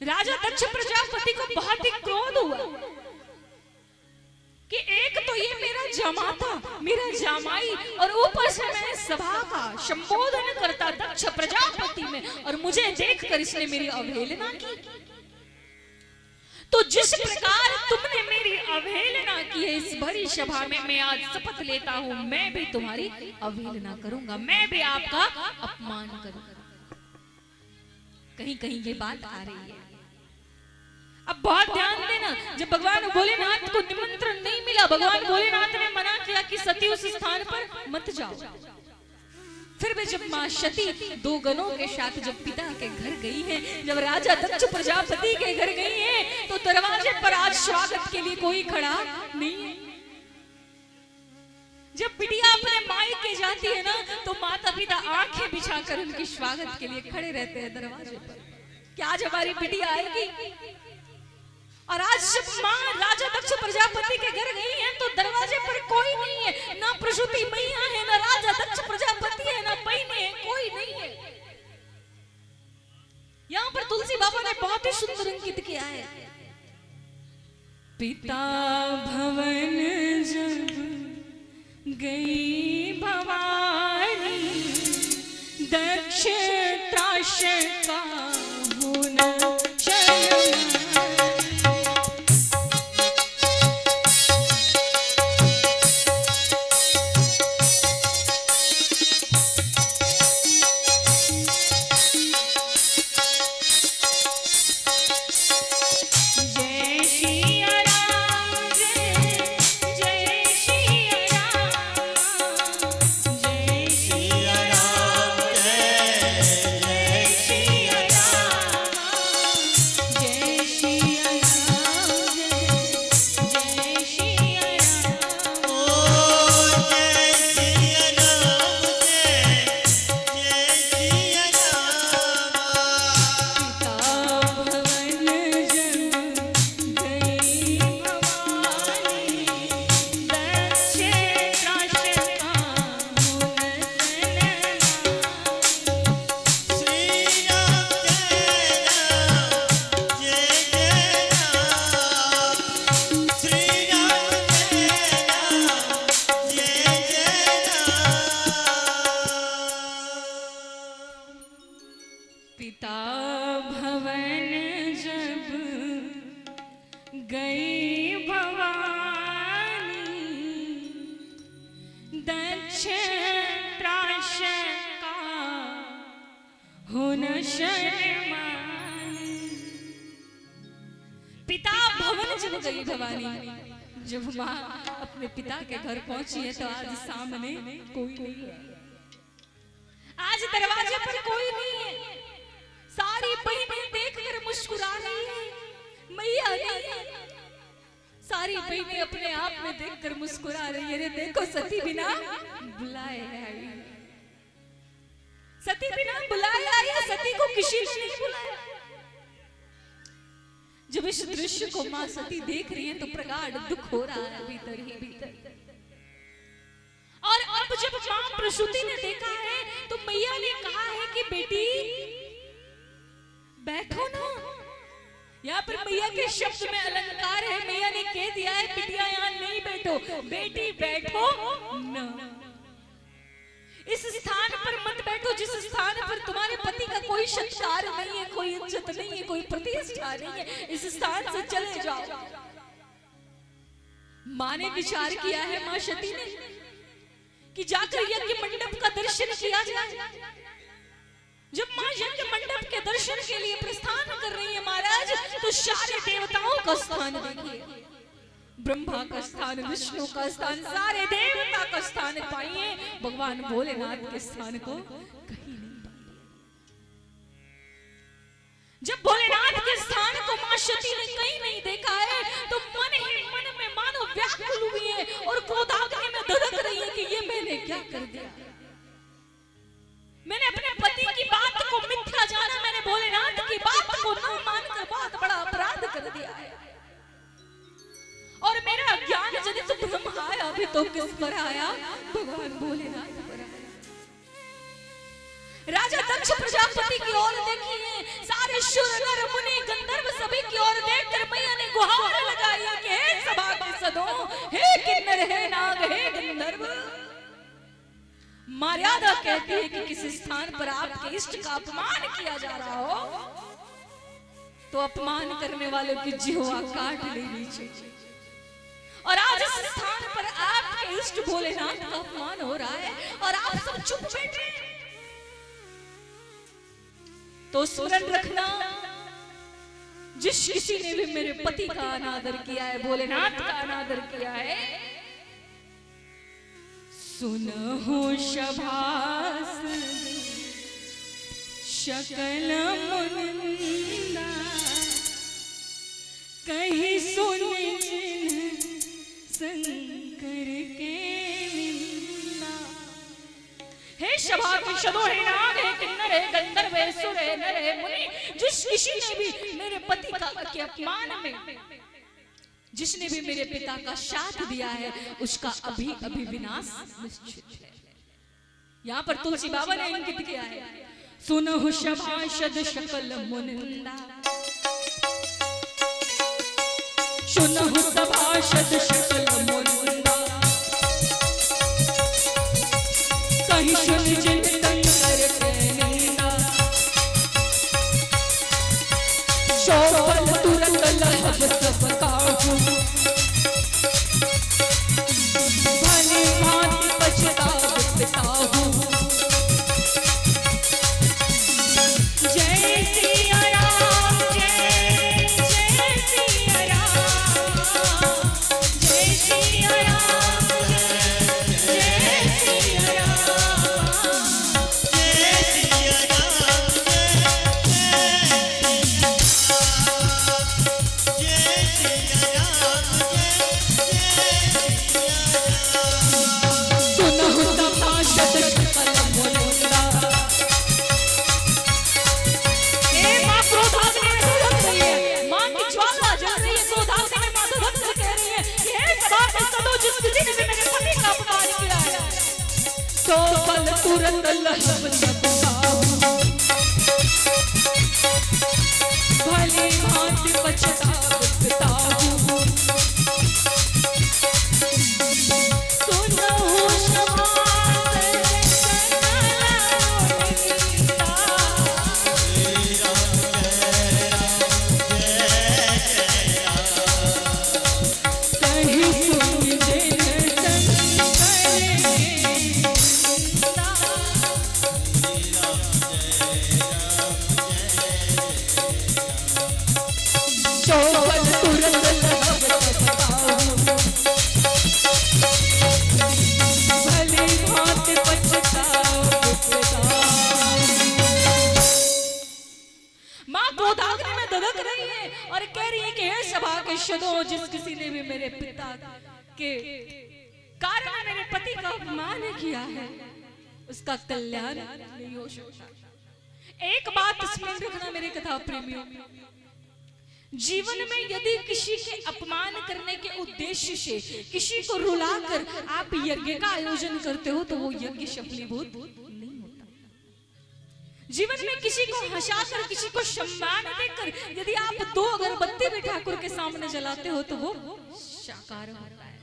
राजा दक्ष प्रजापति को बहुत ही क्रोध हुआ कि एक तो ये मेरा जमाता, मेरा जामाई, और ऊपर से मैं सभा का संबोधन करता दक्ष प्रजापति में, और मुझे देखकर इसने मेरी अवहेलना की। तो जिस प्रकार तुमने मेरी अवहेलना की है, इस भरी सभा में मैं आज शपथ लेता हूं, मैं भी तुम्हारी अवहेलना करूंगा, मैं भी आपका अपमान करूंगा। कहीं कहीं ये बात आ रही है। अब बहुत ध्यान देना, जब भगवान भोलेनाथ को निमंत्रण नहीं मिला, भगवान भोलेनाथ ने मना किया कि सती उस स्थान पर मत जाओ। फिर भी जब मां सती दो गणों के साथ जब पिता के घर गई है, जब राजा दक्ष प्रजापति के घर गई है, तो दरवाजे पर आज स्वागत के लिए कोई खड़ा नहीं है। जब बिटिया अपने मायके जाती है ना, तो माता पिता आंखें बिछाकर उनके स्वागत के लिए खड़े रहते हैं दरवाजे पर, कि आज हमारी बिटिया आएगी। और आज जब माँ राजा दक्ष प्रजापति के घर गई है, तो दरवाजे पर कोई नहीं है, ना प्रसूति मैया है, ना राजा दक्ष प्रजापति है, ना बहने है, कोई नहीं है। यहाँ पर तुलसी बाबा ने बहुत ही सुंदर अंकित किया है। पिता भवन जब गई भवानी, दक्ष त्राश का होना शर्म पिता भवन जब गई भवानी दक्ष त्रास का होना शर्मानी। पिता भवन जब गई भवानी, जब माँ अपने पिता के घर पहुंची है तो आज सामने कोई नहीं है, आज दरवाजे पर कोई नहीं है। सारी बहनें देखकर मुस्कुरा रही है, मैया नहीं। सारी बहनें अपने आप में देखकर मुस्कुरा रही है। रे देखो सती बिना बुलाए आई, सती बिना बुलाए आई, सती को किसी ने नहीं बुलाया। जब इस दृश्य को माँ सती देख रही है तो प्रगाढ़ दुख हो रहा है भीतर ही भीतर। और अब जब माँ प्रसूति ने देखा है तो मैया ने कहा है कि बेटी बैठो ना। यहाँ पर मैया के शब्द में अलंकार है। मैया ने कह दिया है बिटिया यहाँ नहीं बैठो, बेटी बैठो ना। इस स्थान पर मत बैठो जिस स्थान पर तुम्हारे पति का कोई सत्कार नहीं है, कोई इज्जत नहीं है, कोई प्रतिष्ठा नहीं है। इस स्थान से चले जाओ। माँ ने विचार किया है, माँ सती ने, कि जाकर यज्ञ मंडप का दर्शन किया जाए। जब माँ यज्ञ मंडप के दर्शन के लिए प्रस्थान कर रही है महाराज, तो सारे देवताओं का स्थान देखिए, ब्रह्मा का स्थान, विष्णु का स्थान, सारे देवता का स्थान पाइए, भगवान भोलेनाथ के स्थान को कहीं नहीं पाइए। जब भोलेनाथ के स्थान को माँ सती ने कहीं नहीं देखा है तो मन ही मन में मानो व्याकुल हुई है और क्रोधाग्नि में धधक रही है कि ये मैंने क्या कर दिया। मैंने अपने पति की बात को मिथ्या जाना, मैंने भोलेनाथ की बात को न मानकर बहुत बड़ा अपराध कर दिया है। और मेरा अज्ञान जनित भ्रम आया अभी तो किस पर आया? भगवान भोलेनाथ पर आया। राजा दक्ष प्रजापति की ओर देखिए, सारे शुर नर मुनि गंधर्व सभी की ओर देखकर मैया ने गुहार लगाई कि हे सभा के सदों, हे किन्नर, हे नाग, हे गंधर्व। मर्यादा कहती है कि किसी स्थान पर आपके इष्ट का अपमान किया जा रहा हो तो अपमान करने वालों की जिह्वा काट लेनी चाहिए। और आज इस स्थान पर आपके इष्ट भोलेनाथ का अपमान हो रहा है और आप सब चुप बैठे। तो स्मरण रखना, जिस किसी ने भी मेरे पति का अनादर किया है, भोलेनाथ का अनादर किया है, सुनहो सभासद सकल मुनिंदा, कहीं सुन शंकर के निंदा। हे सभा के सदों, हे नाग, हे किन्नर, हे गंधर्व, हे सुर, हे नर, हे मुनि, जिस किसी ने भी मेरे पति का के अपमान में, जिसने भी मेरे पिता का साथ दिया है, उसका अभी अभी विनाश निश्चित है। यहाँ पर तुलसी बाबा ने इंगित किया है, सुनहु सभासद सकल मुनिंदा, सुनहु सभासद सकल मुनिंदा, कहीं सुन जिन शंकर के चौपल तुरंत लहब सब काहू भली भांति पछताव पिताहू जय सिया राम जय जय सिया राम जय सिया राम जय सिया राम सुनहु तमाशद कलम मुंदा ए मां क्रोधाग्नि में धधक रही है मां की ज्वाला जल रही है क्रोधाग्नि में मां धधक कर कह रही है कि हे सदा सदो जिस किसी ने भी मेरे पति का अपमान किया है सो पल तुरंत लहब सब काहू भली भांति पछताव पिताहू सुनहु समास कहीं सुन दिन चौपल तुरंत लहब बताऊं भली भांति पछताओ मां क्रोधाग्नि में धधक रही है और कह रही है कि हे सभा के सदों जिस किसी ने भी मेरे पिता के कारण मेरे पति का अपमान किया है उसका कल्याण नहीं हो सकता। एक बात स्मरण रखना मेरे कथा प्रेमियों, जीवन में यदि किसी के अपमान करने के उद्देश्य से किसी को रुलाकर आप यज्ञ का आयोजन करते हो तो वो यज्ञ सफलीभूत नहीं होता। जीवन में किसी को हंसाकर किसी को सम्मान देकर यदि आप दो अगरबत्ती भी ठाकुर के सामने जलाते हो तो वो साकार होता है।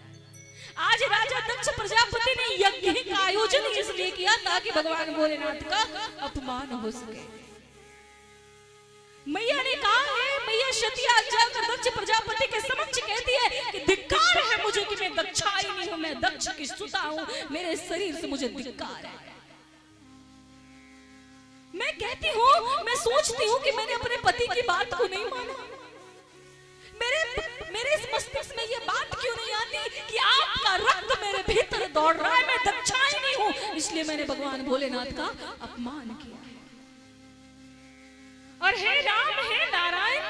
आज राजा दक्ष प्रजापति ने यज्ञ का आयोजन इसलिए किया ताकि भगवान भोलेनाथ का अपमान हो सके। मैया ने कहा है, मैया सती जाकर दक्ष प्रजापति के समक्ष कहती है कि धिक्कार है मुझे कि मैं दक्षायनी हूं, मैं दक्ष की सुता हूं, मेरे शरीर से मुझे धिक्कार है। मैं कहती हूँ, मैं सोचती हूँ कि मैंने अपने पति की बात को नहीं माना। मेरे इस मस्तिष्क में ये बात क्यों नहीं आती कि आपका रक्त मेरे भीतर दौड़ रहा है, मैं दक्षायनी हूं, इसलिए मैंने भगवान भोलेनाथ का अपमान किया। और हे राम हे नारायण,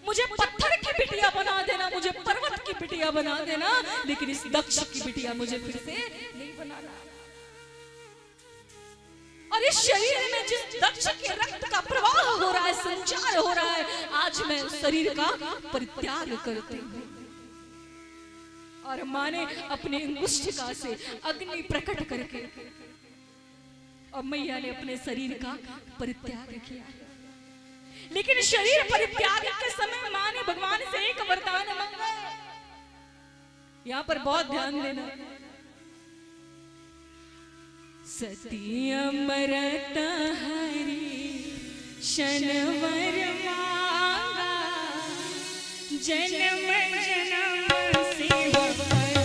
मुझे पत्थर की बिटिया बना देना, मुझे पर्वत की बिटिया बना देना, लेकिन इस दक्ष की बिटिया मुझे फिर से नहीं बनाना। और इस शरीर में जिस दक्ष के रक्त का प्रवाह हो रहा है, संचार हो रहा है, आज मैं शरीर का परित्याग करती हूँ। और माँ ने अपने अंगुष्ठिका से अग्नि प्रकट करके और मैया ने अपने शरीर का परित्याग किया। लेकिन शरीर परित्याग के समय माँ ने भगवान से एक वरदान मांगा। यहाँ पर बहुत ध्यान देना। सती अमृत हरि शनवर मांगा, जन्म जन्म शिव पद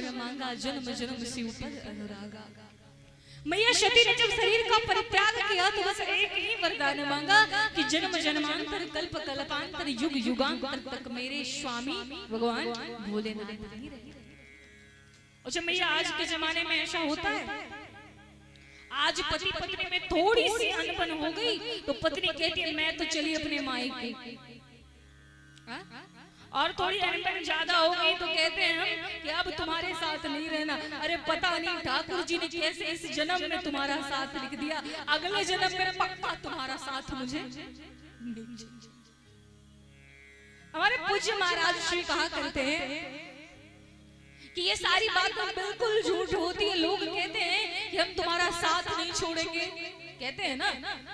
अनुरागा। जन्म जन्म शिव पद अनुरागा। मैया सती ने जब शरीर का परित्याग किया तो बस एक ही वरदान मांगा कि जन्म जन्मांतर कल्प कल्पांतर युग युगांतर तक मेरे स्वामी भगवान भोलेनाथ ही रहे। अच्छा मैया, आज के जमाने में ऐसा होता है, आज पति पत्नी में थोड़ी सी अनबन हो गई तो पत्नी कहती है मैं तो चली अपने मायके, और थोड़ी अनबन ज्यादा हो गई तो कहते हैं हम कि अब तुम्हारे साथ नहीं रहना। अरे पता नहीं ठाकुर जी ने कैसे इस जन्म में तुम्हारा साथ लिख दिया, अगले जन्म में पक्का तुम्हारा साथ मुझे नहीं चाहिए। हमारे पूज्य महाराज श्री कहा करते हैं कि ये सारी बातें बिल्कुल झूठ होती है। लोग कहते हैं कि हम तुम्हारा साथ नहीं छोड़ेंगे, कहते हैं ना,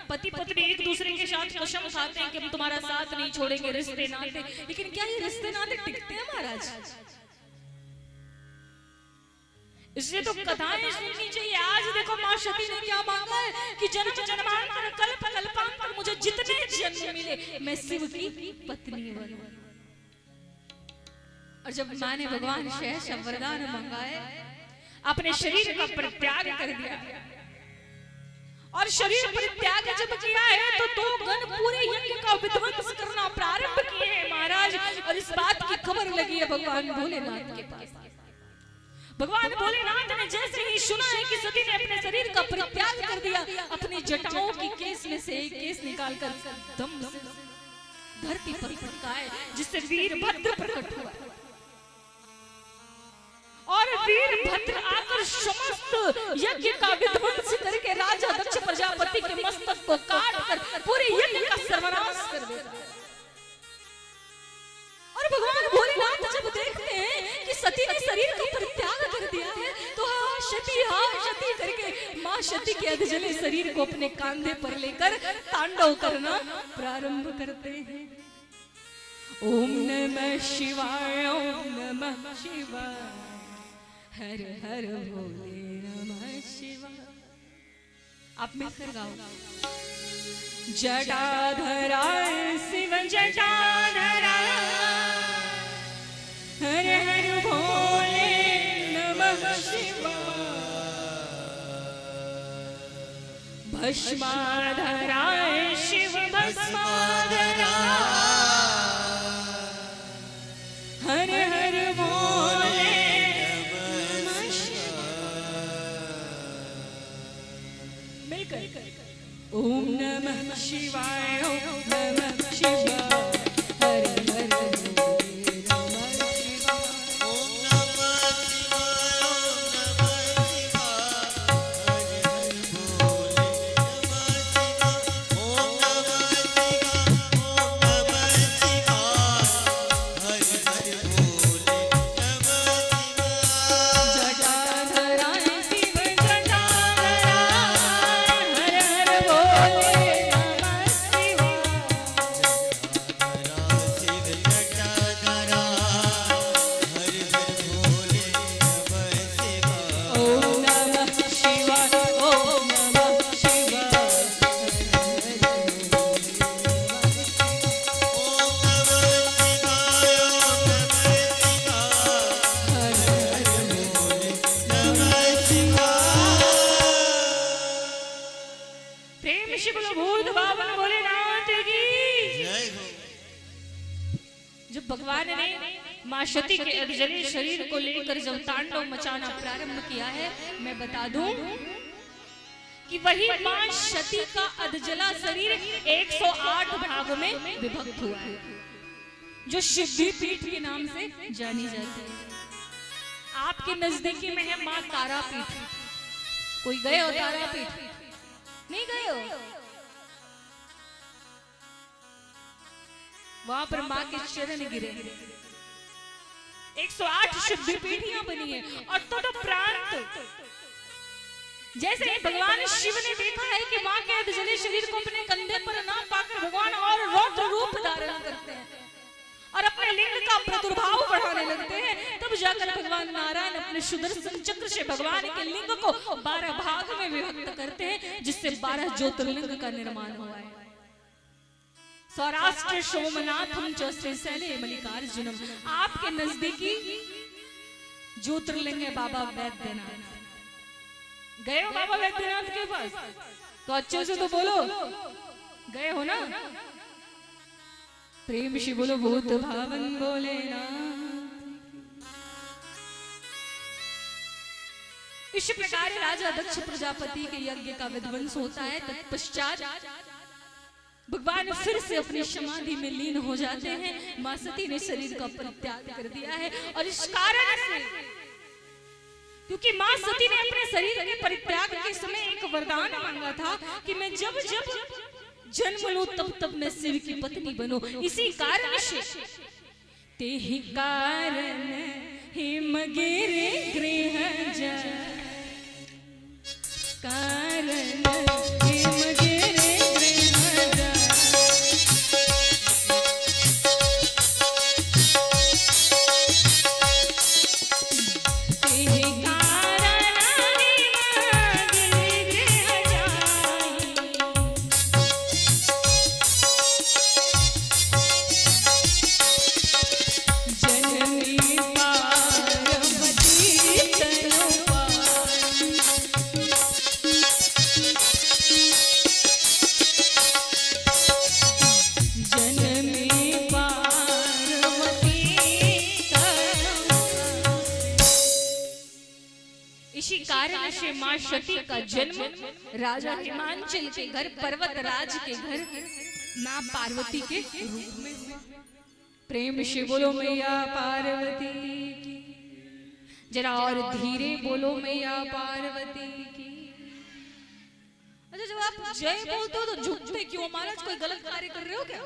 पति पत्नी एक दूसरे के साथ कसम खाते हैं कि हम तुम्हारा साथ नहीं छोड़ेंगे, रिश्ते नाते। लेकिन क्या ये रिश्ते नाते टिकते हैं महाराज? इसलिए तो कथाएं सुननी चाहिए। आज देखो माँ सती ने क्या मांगा है कि जन्म जन्मांतर कल्प कल्पांतर मुझे जितने जन्म मिले मैं शिव की पत्नी बनूं। और जब माँ ने भगवान शेष वरदान मांगा है, अपने शरीर का परित्याग कर दिया और शरीर परित्याग जब किया है तो दो गण पूरे यज्ञ का विध्वंस करना प्रारंभ किए हैं महाराज। और इस बात की खबर लगी है भगवान भोलेनाथ के पास। भगवान भोलेनाथ ने जैसे ही सुना है कि सती ने अपने शरीर का परित्याग कर दिया, अपनी जटाओं की केस में से एक केस निकालकर दम से धरती पर फटकाए, जिससे वीरभद्र प्रकट हुआ। और वीरभद्र आकर समस्त यज्ञ का विध्वंस करके राजा दक्ष प्रजापति के मस्तक को काटकर पूरे यज्ञ का सर्वनाश कर देता। और भगवान भोलेनाथ जब देखते हैं कि सती ने शरीर का परित्याग कर दिया है तो हाँ सती करके माँ सती के अधजले शरीर को अपने कांधे पर लेकर तांडव करना प्रारंभ करते हैं। ओम नमः शिवाय, ओम नमः शिवाय, हर हर भोले नमः शिवाय। आप मिलकर गाओ। जटाधरा शिव जटाधरा, हर हर भोले नमः शिवाय। भस्माधरा शिव भस्माधरा, हर हर भोले नमः शिवाय। मिलकर ओम नमः शिवाय, ओम नमः शिवाय, हर हर भोले नमः शिवाय। ओम नमः शिवाय, ओम नमः शिवाय, हर हर भोले नमः शिवाय। ओम नमः शिवाय, ओम नमः शिवाय, हर हर भोले नमः शिवाय। जटाधरा शिव जटाधरा, हर हर भोले नमः शिवाय। जटाधरा शिव जटाधरा, हर हर भोले नमः शिवाय। ओम नमः शिवाय, ओम नमः शिवाय, हर हर ओम नमः शिवाय, ओम नमः शिवाय, नमः शिवाय। प्रेम से बोलो भूत बाबा भोलेनाथ की। जय हो। जब भगवान ने माँ सती के अधजले शरीर को लेकर जब तांडव मचाना प्रारंभ किया है, मैं बता दूं कि वही माँ सती का अधजला शरीर 108 भाग में विभक्त हुआ है, जो सिद्धि पीठ के नाम से जानी जाती है। आपके नजदीकी में है माँ तारापीठ। कोई गए हो तारापीठ? नहीं गए हो? वहां पर माँ के चरण गिरे। 108 सिद्धिपीठियां बनी है। और तदुपरांत जैसे ही भगवान शिव ने देखा है कि माँ के अधजले शरीर को अपने कंधे पर ना पाकर भगवान और रौद्र रूप धारण करते हैं और अपने लिंग का प्रादुर्भाव बढ़ाने लगते हैं, तब जाकर भगवान नारायण अपने सुदर्शन चक्र से भगवान के लिंग को 12 भाग में विभक्त करते हैं, जिससे 12 ज्योतिर्लिंग का निर्माण हुआ है। सौराष्ट्र सोमनाथम च श्रीशैले मल्लिकार्जुनम। आपके नजदीकी ज्योतिर्लिंग है बाबा वैद्यनाथ। गए हो बाबा वैद्यनाथ के पास? तो अच्छे से तो बोलो, गए हो ना? प्रेम से बोलो भूत भावन भोलेनाथ। इस प्रकार राजा दक्ष प्रजापति के यज्ञ का विध्वंस होता है। तत्पश्चात भगवान फिर से अपनी समाधि में लीन हो जाते हैं। मां सती ने शरीर का परित्याग कर दिया है और इस कारण से, क्योंकि मां सती ने अपने शरीर के परित्याग के समय एक वरदान मांगा था कि मैं जब जब जन्म लूं तब तब मैं शिव की पत्नी बनूं। इसी कारण से ते ही कारण हिम गिरे गृह जा कारण हिम गिरे गृह जा ते ही कारण हिम गिरे गृह जाई जननी पार्वती तनु पाई जननी पार्वती तनु इसी कारण से मां सती का जन्म राजा हिमांचल के घर पर्वतराज के घर मां पार्वती के रूप में हुआ। प्रेम से बोलो मैया पार्वती की, जरा और धीरे बोलो मैया पार्वती की। अच्छा, जब आप जय बोलते हो तो झुकते क्यों? महाराज कोई गलत कार्य कर रहे हो क्या?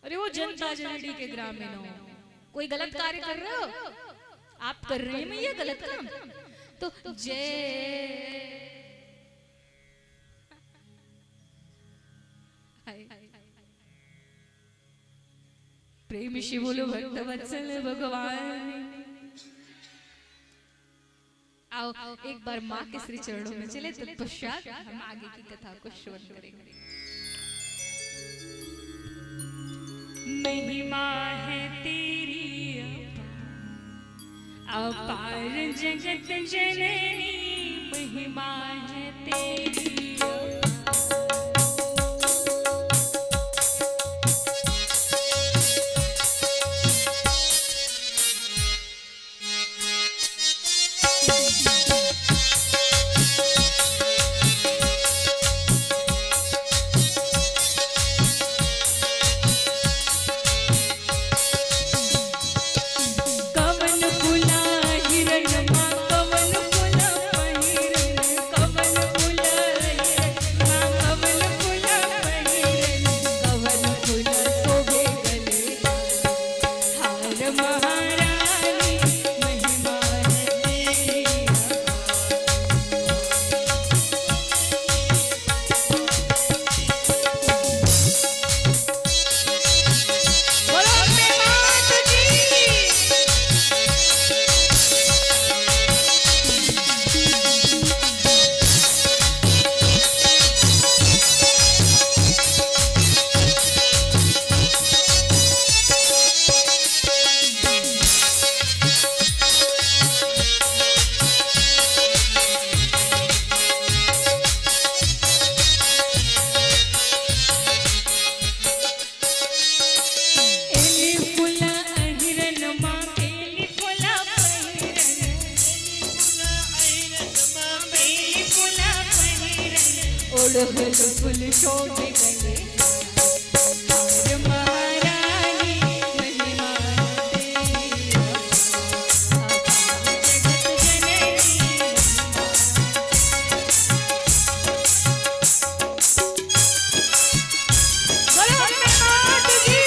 अरे वो जनता जनेडी के ग्रामीण हो, कोई गलत कार्य कर रहे हो? आप कर रहे हैं मैया गलत काम, तो जय प्रेम से बोलो भक्त वत्सल भगवान। आओ एक बार माँ के श्री चरणों में चले, तत्पश्चात हम आगे की कथा को श्रवण करेंगे। महिमा है तेरी अपार जगत जननी, महिमा है तेरी फूल शोभ गए हर महारानी, महिमा तेरी जगत जननी। बोलो अम्बे मात की।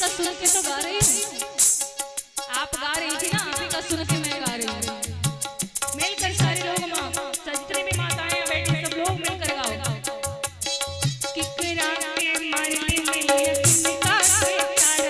सुन के तो गा रही हूँ, आप गा रही थी ना, आप ही का सुन के मैं गा रही हूँ। मिलकर सारे लोग माँ, जितने भी माताएं बैठी सब लोग मिलकर गाओ। किकरा के मारे में किनका के तारा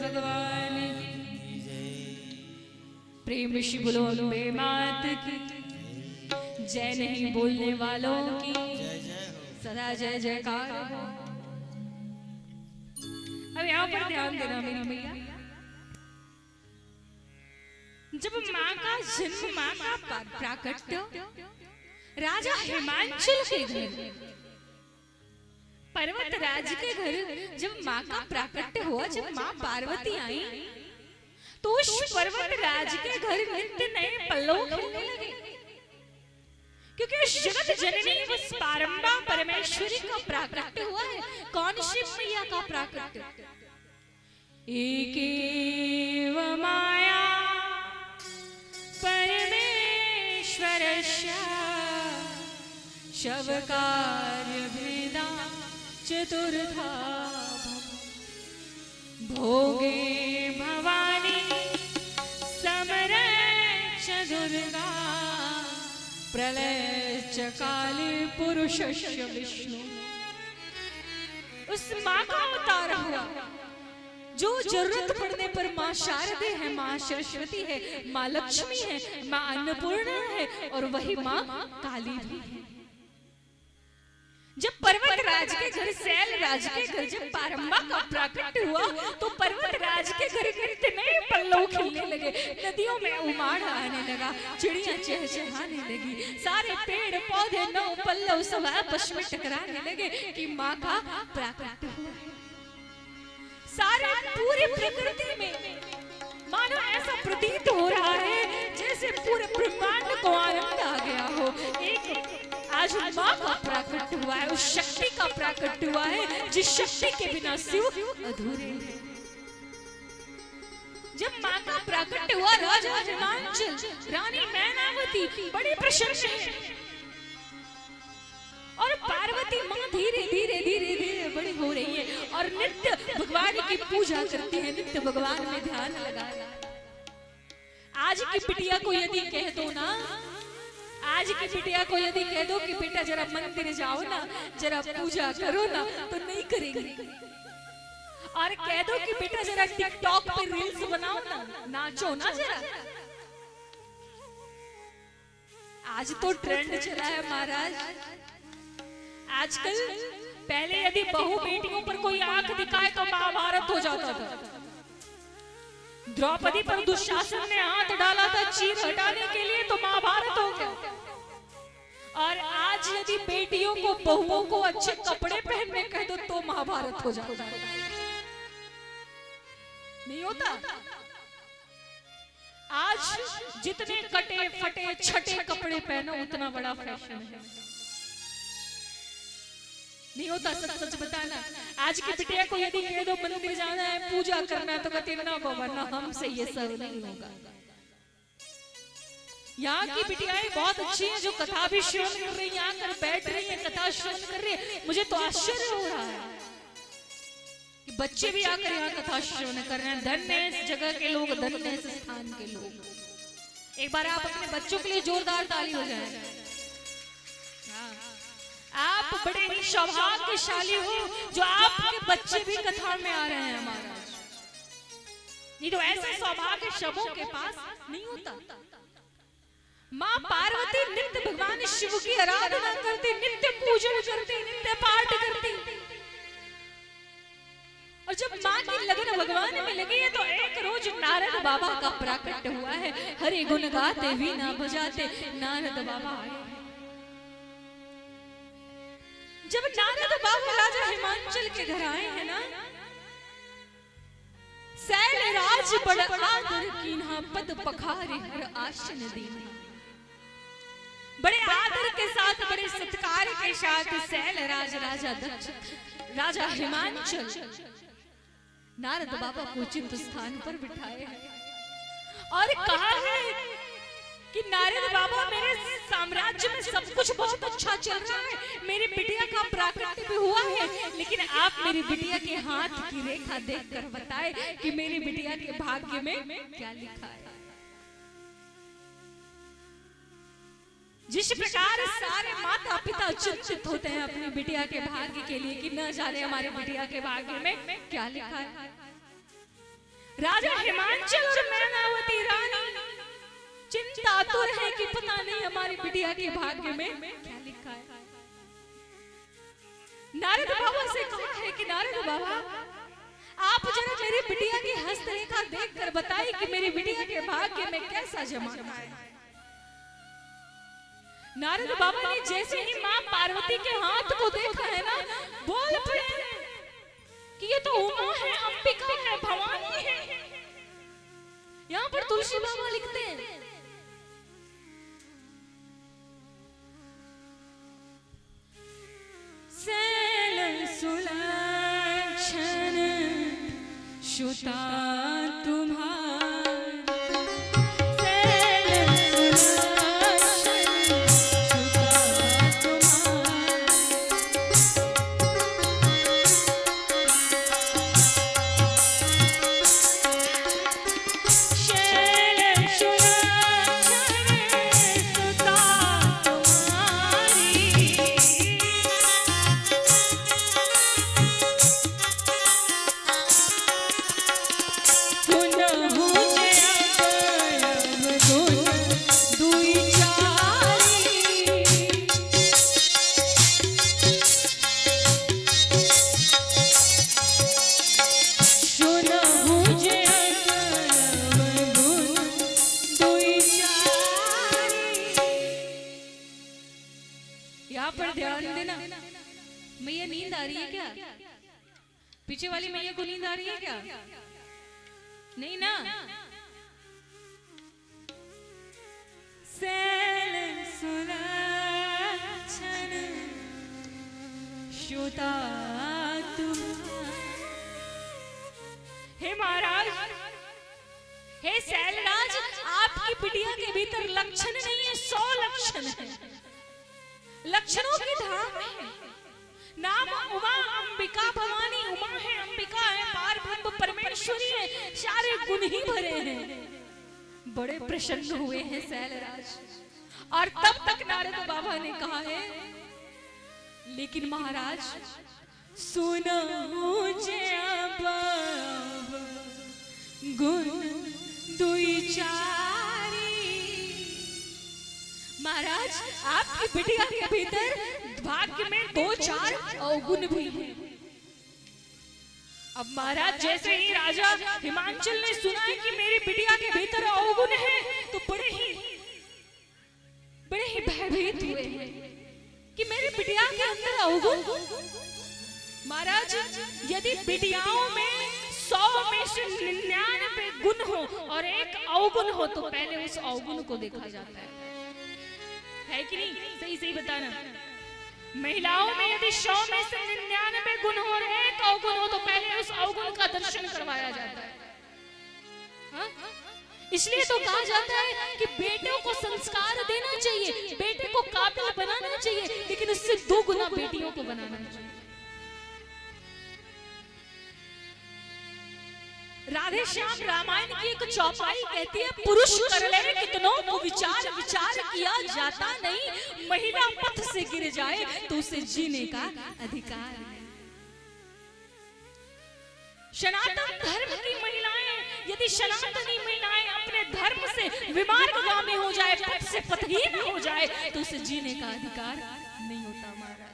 भगवान की प्रेम से बोलो अम्बे मात की जय नहीं बोलने वालों की जय जय हो। सदा जय जयकार हो। अब यहाँ पर ध्यान देना मेरी मैया, जब माँ का जन्म, माँ का प्राकट्य राजा हिमांचल के घर, पर्वत राज के घर जब माँ का प्राकट्य हुआ, जब माँ पार्वती आई तो उस पर्वत राज के घर नित्य नए पल्लव खिलने लगे, क्योंकि उस जगत जननी उस पारंबा परमेश्वरी का प्राकट्य हुआ है। कौन सी मैया का प्राकट्य? एकेव माया परमेश्वरस्य शवकार्य भेदा चतुर्था भोगे भवानी समरक्ष दुर्गा प्रलय च काले पुरुषस्य विष्णु। उस माँ का अवतार हुआ जो जरूरत पड़ने पर माँ शारदे है, माँ सरस्वती है, माँ लक्ष्मी है, माँ अन्नपूर्णा है और वही माँ काली भी है। जब पर्वत राज के घर, सैल राज के घर जब पारंबा का प्राकट्य हुआ तो पर्वत राज के घर नित्य नए पल्लव खिलने लगे, नदियों में उमाड़ आने लगा, चिड़ियां चहचहाने लगी, सारे पेड़ पौधे नौ पल्लव सब आपस में टकराने लगे कि माँ का प्राकट्य हुआ। सारे पूरी प्रकृति में मानो ऐसा प्रतीत हो रहा है जैसे पूरे ब्रह्मांड को आनंद आ गया हो। एक आज माँ का प्राकट्य हुआ है, उस शक्ति का प्राकट्य हुआ है जिस शक्ति के बिना शिव अधूरे हैं। जब माँ का प्राकट्य हुआ राजा हिमांचल, रानी मैनावती बड़ी प्रसन्न है और पार्वती माँ धीरे धीरे धीरे धीरे बड़ी हो रही है और नित्य भगवान की पूजा करती है, नित्य भगवान में ध्यान लगा। आज की बिटिया को यदि कह दो ना, आज की बिटिया को यदि कह दो कि बेटा जरा मंदिर जाओ ना, जरा पूजा करो ना, तो नहीं करेंगे। और कह दो कि बेटा जरा टिकटॉक पे रील्स बनाओ ना, नाचो ना जरा। आज तो ट्रेंड चला है महाराज। आजकल पहले यदि बहू बेटियों पर कोई आंख दिखाए तो महाभारत हो जाता था। द्रौपदी पर दुशासन ने हाथ डाला था चीर हटाने के लिए तो महाभारत हो गया। और आज यदि बेटियों को, बहुओं को अच्छे कपड़े पहनने कह दो तो महाभारत हो जाता है। नहीं होता? आज जितने कटे फटे छटे कपड़े पहनो उतना बड़ा फैशन है। नहीं होता? सच सच बताना। आज की बिटिया को यदि कह दो मंदिर जाना है, पूजा करना है, तो कहती ना बाबा ना, हमसे ये सब नहीं होगा। यहाँ की बिटियाएं बहुत अच्छी हैं जो कथा भी श्रवण कर रही हैं, आकर बैठ रही हैं, कथा श्रवण कर रही हैं। मुझे तो आश्चर्य हो रहा है कि बच्चे भी आकर यहाँ कथा श्रवण कर रहे हैं। धन्य है इस जगह के लोग, धन्य है इस स्थान के लोग। एक बार आप अपने बच्चों के लिए जोरदार ताली हो जाए। आप बड़े ही सौभाग्यशाली हो जो आपके बच्चे भी कथा में आ रहे हैं महाराज। नहीं तो ऐसे सौभाग्य सबों के पास नहीं होता। माँ पार्वती नित्य भगवान शिव की आराधना करती, नित्य पूजन करती, नित्य पाठ करती। और जब माँ की लगन भगवान में लगी है तो एक रोज नारद बाबा का प्राकट्य हुआ है। हरि गुण गाते वीणा बजाते नारद बाबा आए। जब नारद बाबा राजा हिमांचल के घर आए हैं ना, सैल राज बड़ आदर कीन्हा पद पखारे हर आसन दीन। बड़े आदर के साथ, बड़े सत्कार के साथ सैल राज राजा दक्ष, राजा हिमांचल नारद बाबा को उचित स्थान पर बिठाए और कहा है कि नारद बाबा मेरे साम्राज्य में सब कुछ बहुत अच्छा चल रहा है, मेरी बिटिया का प्राकट्य भी हुआ है, लेकिन आप मेरी बिटिया के हाथ की रेखा देखकर बताएं कि मेरी बिटिया के भाग्य में क्या लिखा है। जिस प्रकार सारे माता पिता चिंतित होते हैं अपनी बिटिया के भाग्य के लिए कि न जाने हमारी बिटिया के भाग्य में क्या लिखा है, राजा हिमांचल और मैनावती रानी चिंतातुर है कि पता नहीं हमारी बिटिया के भाग्य में क्या लिखा है। नारद बाबा से कहा है कि नारद बाबा आप जरा मेरी बिटिया की हस्तरेखा देखकर बताइए कि मेरी बिटिया के भाग्य में कैसा जमाना है। नारद बाबा ने जैसे ही मां पार्वती के हाथ को देखा है ना, बोल पड़े कि ये तो उमा है, अंबिका है, भवानी है। यहाँ पर तुलसी बाबा लिखते हैं सैल सुलक्षण शुता मैया नींद आ रही है क्या? पीछे वाली मैया को नींद आ रही है क्या? नहीं ना? सैल सुलक्षण शुता हे महाराज, हे सैलराज, आपकी बिटिया के भीतर लक्षण नहीं है, 100 लक्षण है। लक्षणों की धाम है। नाम उमा, अंबिका, भवानी। उमा है, अंबिका है, पारब्रह्म परमेश्वरी है, सारे गुण ही भरे हैं। बड़े प्रसन्न हुए हैं सैलराज। और तब तक नारद बाबा ने कहा है, लेकिन महाराज सुनो गुण दुई चारी। महाराज आपकी बिटिया के भीतर भाग्य में 2-4 अवगुण भी हैं। अब महाराज जैसे ही राजा हिमांचल ने सुना है कि मेरी बिटिया के भीतर अवगुण है, तो बड़े ही भयभीत हुए हैं कि मेरी बिटिया के अंदर अवगुण। महाराज यदि बिटियाओं में 100 में से 99 गुण हो और 1 अवगुण हो, तो पहले उस अवगुण को देखा जाता है कि नहीं? सही सही बताना। महिलाओं में यदि 100 में से 99 गुण हो और 1 अवगुण हो, तो पहले उस अवगुण का दर्शन करवाया जाता है। इसलिए तो कहा जाता है कि बेटों को संस्कार देना चाहिए, बेटे को काबिल बनाना चाहिए, लेकिन उससे 2 गुना बेटियों को बनाना चाहिए। राधे श्याम रामायण की एक चौपाई कहती है, पुरुष कर ले कितनों को विचार, विचार किया जाता नहीं। महिला पथ से गिर जाए तो उसे जीने का अधिकार है। सनातन धर्म की महिलाएं, यदि सनातनी महिलाएं अपने धर्म से विमार्गगामी हो जाए, पथ से पथहीन हो जाए, तो उसे जीने का अधिकार नहीं होता। महाराज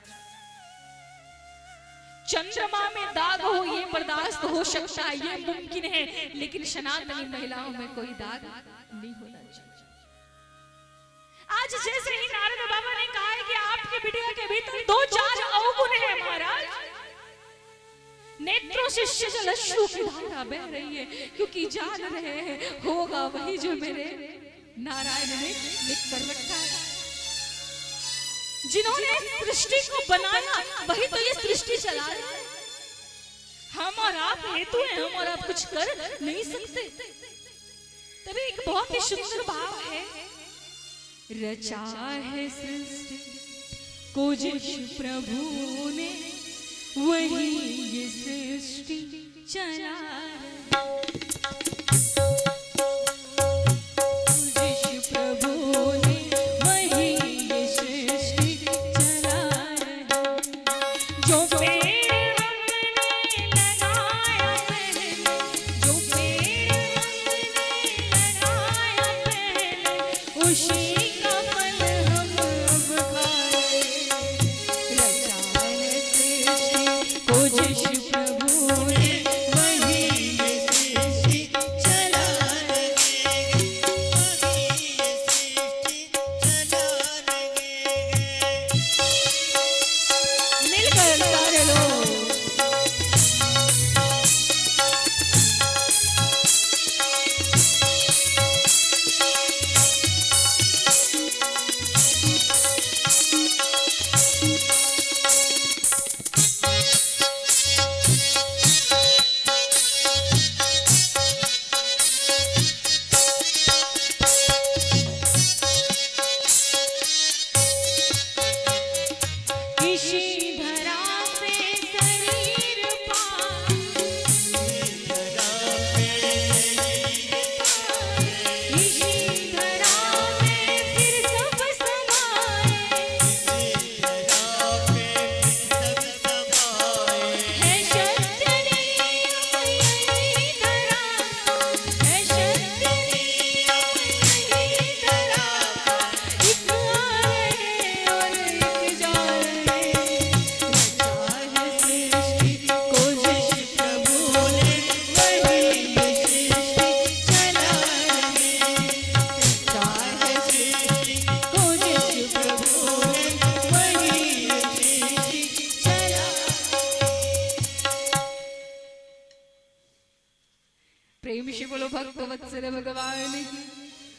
चंद्रमा में दाग हो ये बर्दाश्त हो सकता है, ये मुमकिन है, लेकिन सनातनी महिलाओं में कोई दाग नहीं होना चाहिए। आज जैसे ही नारद बाबा ने कहा है कि आपकी बिटिया के भीतर 2-4 अवगुण है महाराज, नेत्रों से शीतल अश्रु की धारा बह रही है, क्योंकि जान रहे हैं होगा वही जो मेरे नारायण ने लिख कर रखा है। जिन्होंने सृष्टि को बनाया वही तो ये सृष्टि चला रहे हैं। हम और आप हेतु हैं, हम और आप कुछ कर नहीं सकते। तभी एक बहुत ही सुंदर भाव है, रचा है सृष्टि को जिस प्रभु ने, वही ये सृष्टि चला पेड़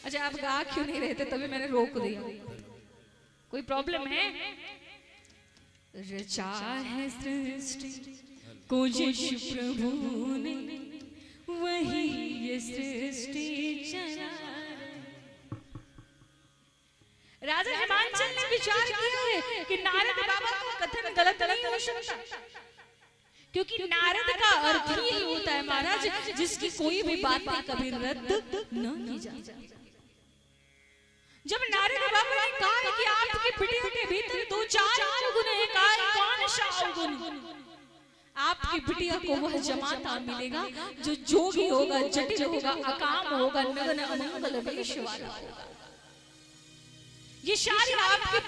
अच्छा आप गा क्यों नहीं रहे थे, तभी मैंने रोक दिया। कोई प्रॉब्लम है? रचा है सृष्टि को यीशु प्रभु ने, वही ये सृष्टि चला। राजा हिमांचल ने विचार किया है कि नारद बाबा का कथन गलत नहीं हो सकता, क्योंकि नारद का अर्थ ही यही होता है महाराज, जिसकी कोई भी बात कभी रद्द न की जाए। जब नारद बाबा ने कहा कि आपकी बिटिया के भीतर 2-4 अवगुण है, कौन सा अवगुण? आपकी बिटिया को वह जमाता मिलेगा जो जोगी होगा, जटिल होगा, अकाम होगा, नगन अमंगल वेश वाला होगा। ये सारी आपकी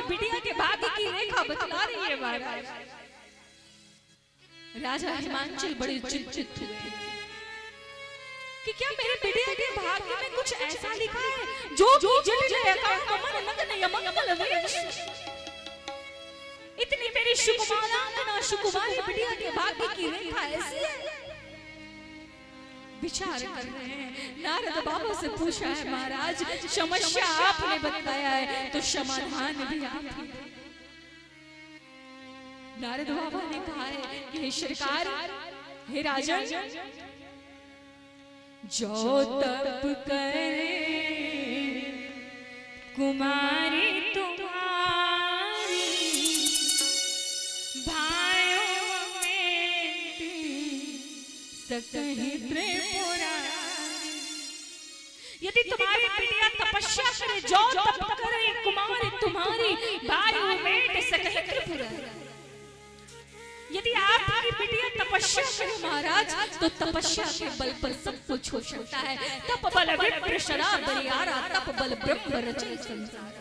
बिटिया के भाग्य की रेखा बतला रही है महाराज। राजा हिमांचल बड़े चिंतित हुए कि क्या मेरे बिटिया के भाग्य में कुछ ऐसा लिखा है जो जटिल है, अमन नगन अमंगल वेश। इतनी मेरी सुकुमारी बिटिया के भाग्य की रेखा ऐसी है। विचार कर रहे हैं, नारद बाबा से पूछा है महाराज, समस्या आपने बताया है तो समाधान भी आप ही। नारद बाबा ने कहा है कि हे सरकार, हे राजन, जो तप करे कुमारी तुम्हारी, भाइयों में सकहि त्रिपुरारी। यदि तुम्हारी बिटिया तपस्या करे, जो तप करे कुमारी तुम्हारी, भाइयों में सकहि त्रिपुरारी। यदि आपकी बिटिया तपस्या करे महाराज, तो तपस्या के बल पर सब कुछ हो सकता है। तप बल विप्र शरा बरियारा, तप बल ब्रह्म रचय संसार।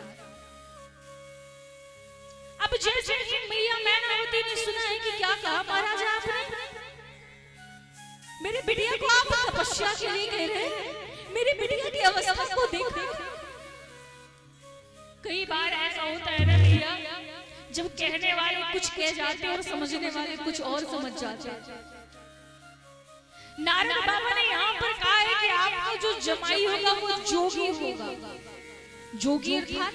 अब जैसे ही मैया मैनावती ने सुना है कि क्या कहा महाराज आपने, मेरी बिटिया को आप तपस्या के लिए कह रहे हैं, मेरी बिटिया की अवस्था को देखो। कई बार ऐसा होता है ना भैया, जब कहने वाले कुछ कह जाते हैं और समझने वाले कुछ और समझ जाते हैं। नारद बाबा ने यहाँ पर कहा है कि आपका जो जमाई होगा वो जोगी होगा। जोगी अर्थात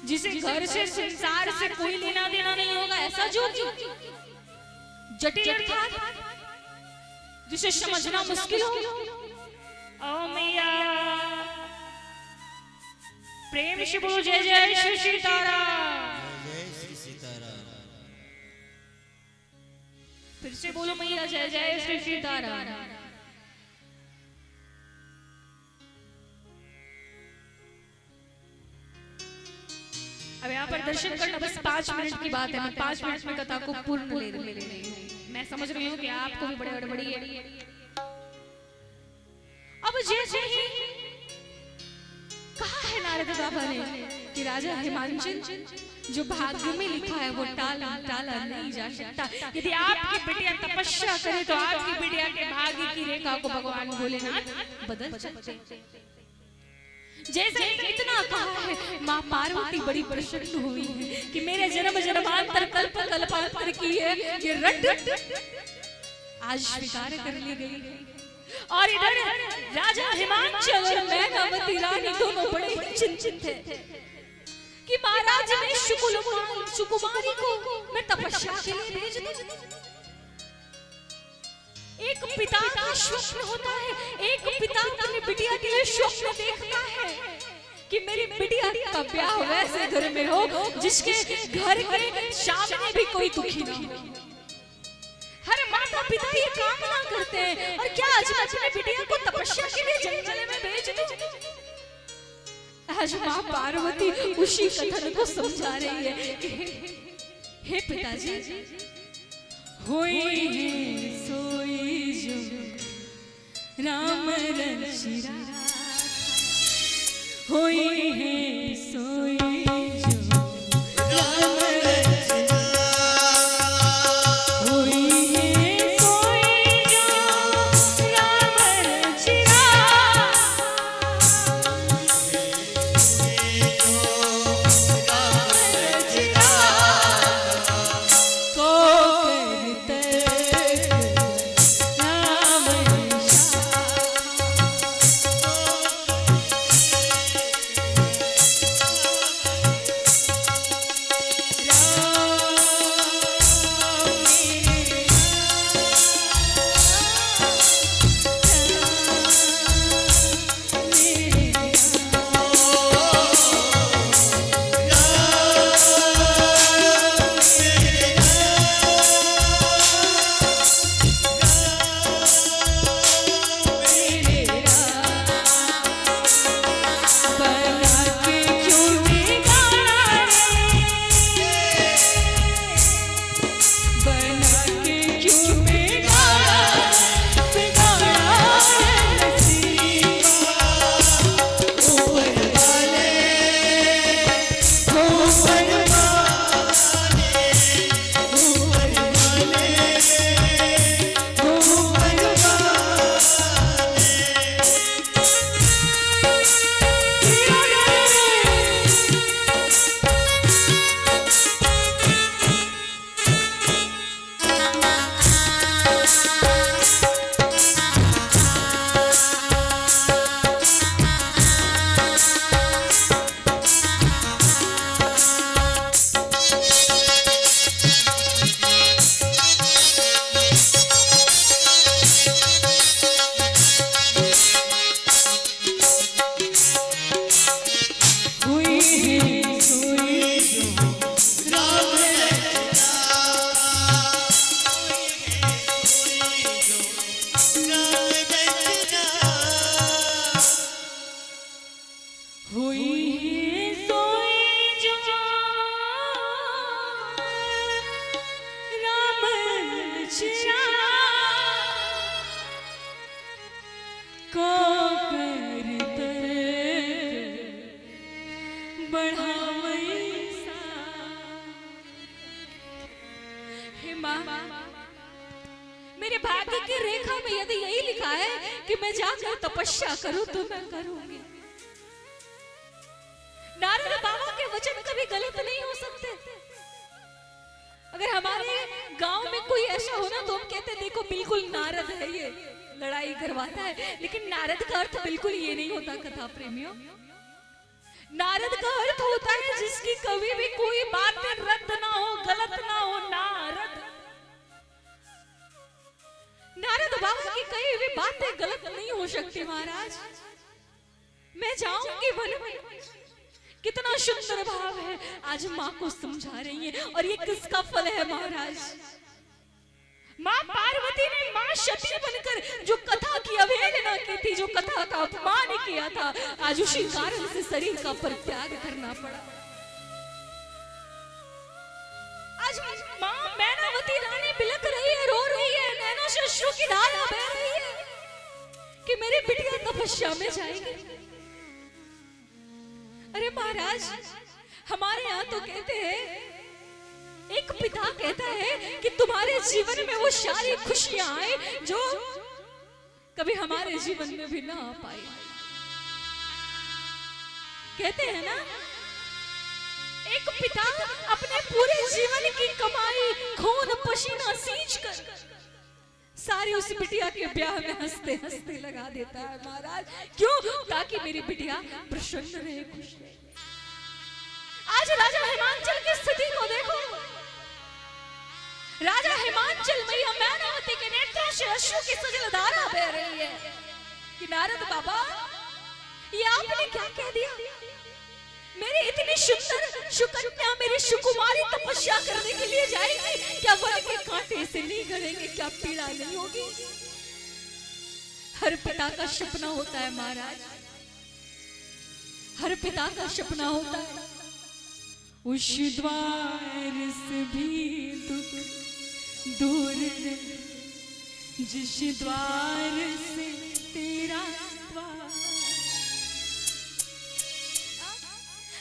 जिसे घर से संसार से कोई लेना देना नहीं होगा, ऐसा जोगी। जटिल अर्थात जिसे समझना मुश्किल हो। ओ मैया प्रेम से बोलो जय जय श्री सीताराम। जय श्री सीताराम। फिर से बोलो मैया जय जय श्री सीताराम। अब यहाँ पर दर्शन करना बस 5 मिनट की बात है। मैं 5 मिनट में कथा को पूर्ण ले रही हूँ। मैं समझ रही हूँ कि आपको भी बड़े गड़बड़ी है। अब जैसे ही कहा है नारद बाबा ने कि राजा हिमांचल, जो भाग्य में लिखा है वो टाला नहीं जा सकता। यदि आपकी बिटिया तपस्या करे तो आपकी बिटिया के भाग्य की रेखा को भगवान भोलेनाथ बदल सकते हैं। जैसे इतना कहा है, माँ पार्वती बड़ी प्रसन्न हुई है कि मेरे जन्म जन्मांतर कल्पांतर की है ये रट आज स्वीकार कर ली गई है। और इधर राजा हिमांचल और मैनावती रानी दोनों बड़े चिंतित थे कि महाराज ने सुकुमारी को मैं तपस्या के लिए भेज दूं। एक पिता का स्वप्न होता है, एक पिता अपनी बिटिया के लिए स्वप्न देखता है कि मेरी बिटिया का ब्याह वैसे घर में हो जिसके घर के सामने भी कोई दुखी ना हो। हर माता पिता ये कामना करते हैं। और क्या आज मैं अपनी बिटिया को तपस्या के लिए जंगल में भेज दूं? आज माँ पार्वती उसी कथन को समझा रही है। हे पिताजी, होई है सोई जो राम रचिरा, होई है सोई जो राम रचिरा, होई है सोई जो राम रचिरा, माँ, मेरे भाग्य की रेखा में यदि यही लिखा है कि मैं जाकर तपस्या करूं तो मैं करूंगी। नारद बाबा के वचन कभी गलत नहीं हो सकते। अगर हमारे गांव में कोई ऐसा हो ना तो हम कहते देखो बिल्कुल नारद है, ये लड़ाई करवाता है। लेकिन नारद का अर्थ बिल्कुल ये नहीं होता कथा प्रेमियों। नारद का अर्थ होता है जिसकी कभी भी कोई बात रद्द ना हो, गलत ना हो। नारद नारद बाबा की कहीं भी बातें गलत नहीं हो सकती महाराज। मैं जाऊंगी वन में, कितना सुंदर भाव है, आज माँ को समझा रही है। और ये किसका फल है महाराज? माँ पार्वती ने माँ सती बनकर जो कथा की अवहेलना की थी, जो कथा का अपमान किया था, आज उसी कारण से शरीर का परित्याग करना पड़ा। आज माँ मैनावती रानी बिलख रही है, रो रही है, नैनों से अश्रु की धारा बह रही है कि मेरी बिटिया तपस्या में जाएगी। अरे महाराज, हमारे यहाँ तो कहते हैं, एक पिता कहता है कि तुम्हारे जीवन में वो सारी खुशियां आए जो कभी हमारे जीवन में भी ना आ पाई। कहते हैं ना, एक पिता अपने पूरे जीवन की कमाई खून पसीना सींच कर सारी उस बिटिया के ब्याह में हंसते हंसते लगा देता है महाराज। क्यों? ताकि मेरी बिटिया प्रसन्न रहे, खुश रहे। आज राजा हिमांचल की स्थिति को देखो। राजा हिमांचल मैया मैनावती के नेत्रों से अश्रु की सजल धारा बह रही है कि नारद बाबा, ये आपने क्या कह दिया? मेरी इतनी सुंदर सुकन्या, मेरी सुकुमारी तपस्या करने के लिए जाएगी, क्या वन के कांटे से नहीं गड़ेंगे? क्या पीड़ा नहीं होगी? हर पिता का सपना होता है महाराज, हर पिता का सपना होता है उस द्वार से भी दुख दूर रहे, जिस द्वार से तेरा द्वार।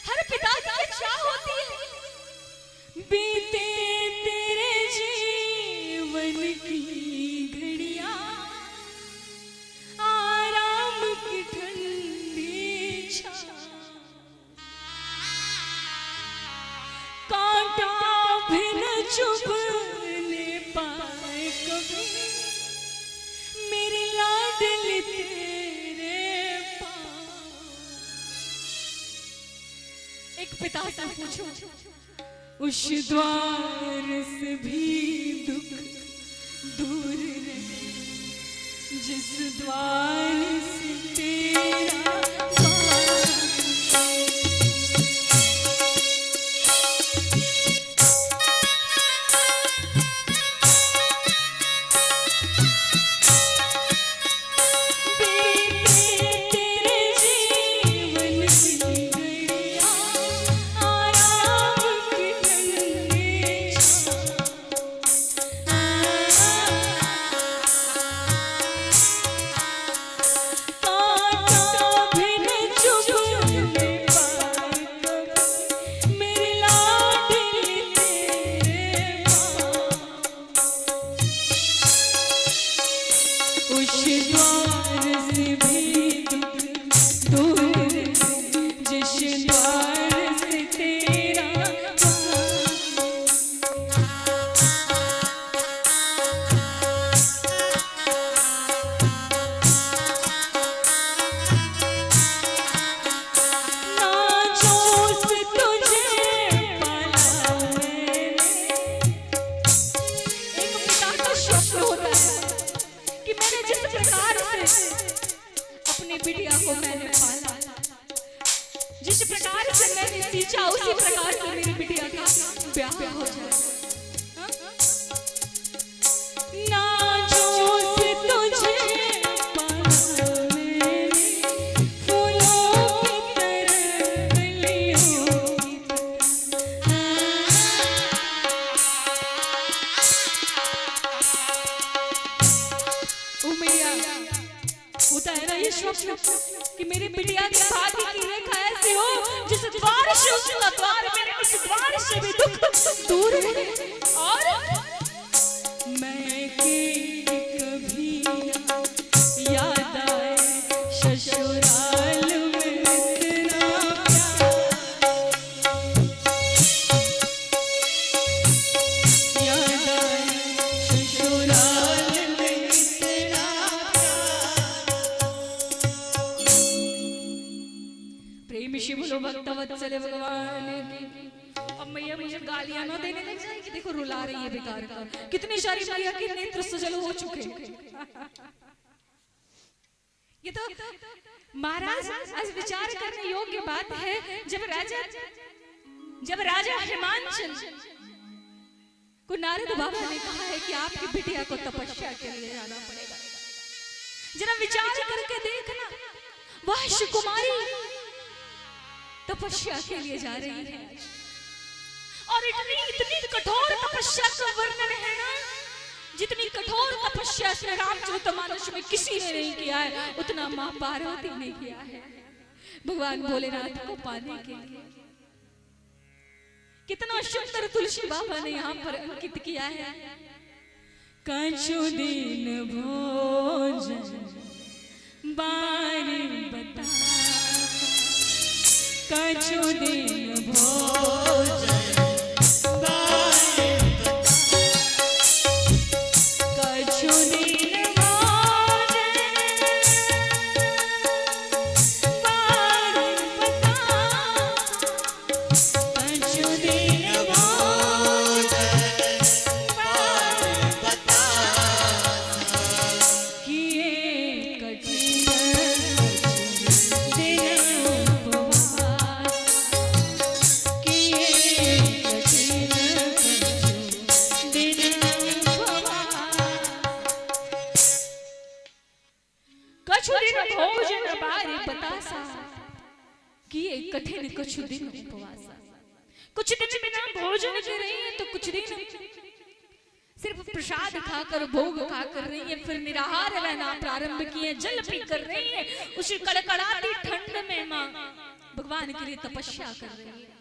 हर पिता की इच्छा होती है बीते तेरे जीवन की घड़ियां, आराम की ठंडी छां, कांटा भी न चुभने पाए कभी मेरी लाडली तेरे पास। एक पिता से पूछो, उस द्वार से भी दुख दूर रहे, जिस द्वार से तेरा बिटिया को मैंने पाला, जिस प्रकार से मैंने सींचा उसी प्रकार से मेरी बिटिया का ब्याह हो जाए। ना जो से तुझे पाला मैंने, फूलों की तरह कलियों की तरह। उमैया होता है ना ये स्वप्न कि मेरी बिटिया की भाग्य की रेखा ऐसी हो जिस द्वार से उसका द्वार मेरे उस द्वार से भी दुख दूर है। और डायलॉग देने लग जाएगी, देखो रुला रही है बेकार का, कितनी सारी मैया के नेत्र सजल हो चुके। ये तो महाराज आज विचार करने योग्य बात है। जब राजा हिमांचल को नारद बाबा ने कहा है कि आपकी बिटिया को तपस्या के लिए जाना पड़ेगा, जरा विचार करके देखना, वह सुकुमारी तपस्या के लिए जा रही है और इतनी कठोर तपस्या का वर्णन है ना, जितनी कठोर तपस्या श्री रामचरितमानस में किसी ने नहीं किया है, उतना मां पार्वती ने किया है भगवान भोलेनाथ को पाने के लिए। कितना सुंदर तुलसी बाबा ने यहाँ पर अंकित किया है। कछु दिन भोजन बारी बता, कछु दिन भोजन कठिन कुछ दिन उपवास, कुछ दिन बिना भोजन के रही है, तो कुछ दिन सिर्फ प्रसाद खाकर भोग खाकर रही है, फिर निराहार रहना प्रारंभ किए, जल पी कर रही है। उसी कड़कड़ाती ठंड में माँ भगवान के लिए तपस्या कर रही है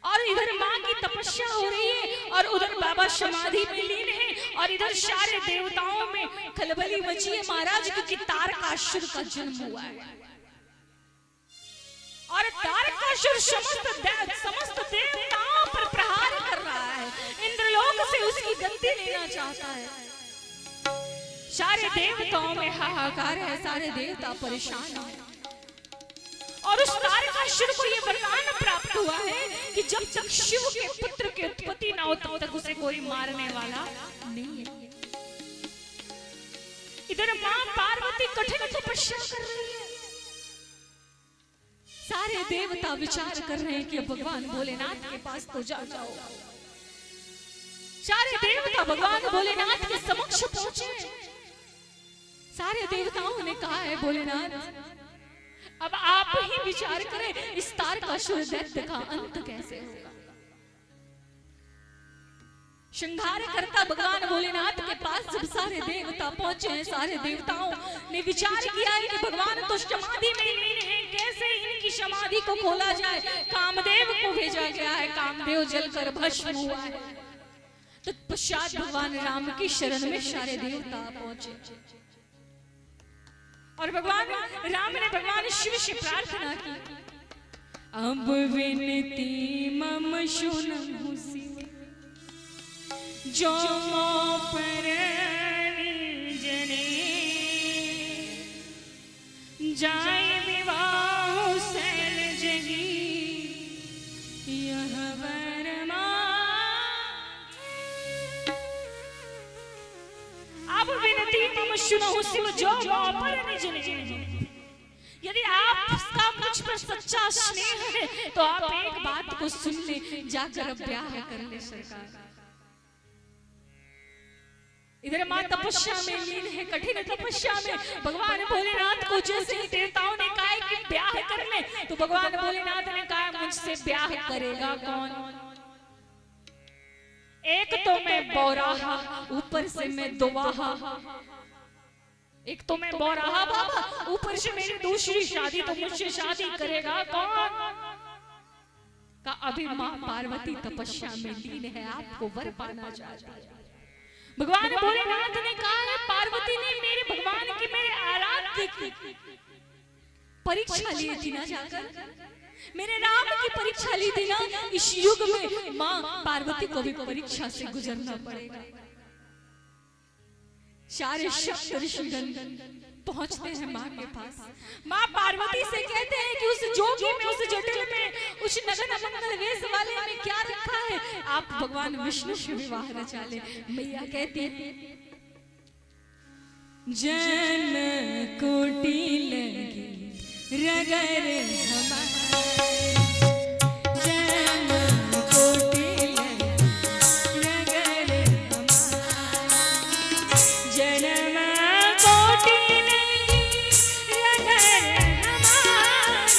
और इधर माँ की तपस्या हो रही है और उधर बाबा समाधि में लीन है और इधर सारे देवताओं में खलबली मची है महाराज, क्योंकि तारकासुर का जन्म हुआ है और तारकासुर समस्त देवताओं पर प्रहार कर रहा है, इंद्रलोक से उसकी गद्दी लेना चाहता है। सारे देवताओं में हाहाकार है, सारे देवता परेशान हैं और उस तारकासुर को यह वरदान प्राप्त हुआ है कि जब तक शिव के पुत्र की उत्पत्ति ना हो तब तक उसे कोई मारने वाला नहीं है। इधर मां पार्वती कठिन तपस्या कर रही है, सारे देवता विचार कर रहे हैं कि भगवान भोलेनाथ के पास तो जाओ। सारे देवता भगवान भोलेनाथ के समक्ष पहुंचे। सारे देवताओं ने कहा है भोलेनाथ अब आप ही विचार करें, इस तारकासुर दैत्य का अंत कैसे होगा। श्रृंगार करता भगवान भोलेनाथ के पास जब सारे देवता पहुंचे हैं, सारे देवताओं ने विचार किया है कि भगवान तो समाधि में लीन है, कैसे इनकी समाधि को खोला जाए। कामदेव को भेजा गया है, कामदेव जलकर भस्म हुआ है। तत्पश्चात भगवान राम की शरण में सारे देवता पहुंचे और भगवान राम ने भगवान शिव से प्रार्थना की, अब विनती मम सुनहु शिव, जो मोह पर जने जाए विवाह सैल जगी, यह वर अब विनती मम सुनहु शिव, जो मोह पर जने। यदि आपका मुझ पर सच्चा स्नेह है तो आप एक बात को सुन ले, जाकर ब्याह कर ले सरकार। इधर मां तपस्या में लीन है, कठिन तपस्या में। भगवान भोलेनाथ को जैसे ही देवताओं ने कहा कि ब्याह कर ले, तो भगवान भोलेनाथ ने कहा मुझसे ब्याह करेगा कौन। एक तो मैं बौराहा, ऊपर से मैं दुवाहा। एक तो मैं बौराहा बाबा, ऊपर से मेरी दूसरी शादी, तो मुझसे शादी करेगा कौन। का अभी मां पार्वती तपस्या में लीन है, आपको वर पाना चाहती है। भगवान भोलेनाथ ने कहा है पार्वती ने मेरे भगवान की, मेरे आराध्य की परीक्षा ली थी ना, जाकर मेरे राम की परीक्षा ली थी ना। इस युग में मां पार्वती को भी परीक्षा से गुजरना पड़ेगा। सारे सप्त ऋषिगण पहुंचते हैं माँ के पास। माँ पार्वती से कहते हैं कि उस जोगी में, उस जटिल में, उस नगन मंगल वेश वाले में क्या रखा है, आप भगवान विष्णु से विवाह रचा ले। मैया कहती है जन्म कोटि लगी रगर हमारे, जन्म कोटि लगी रगर हमारे, जन्म कोटि लगी रगर हमारे।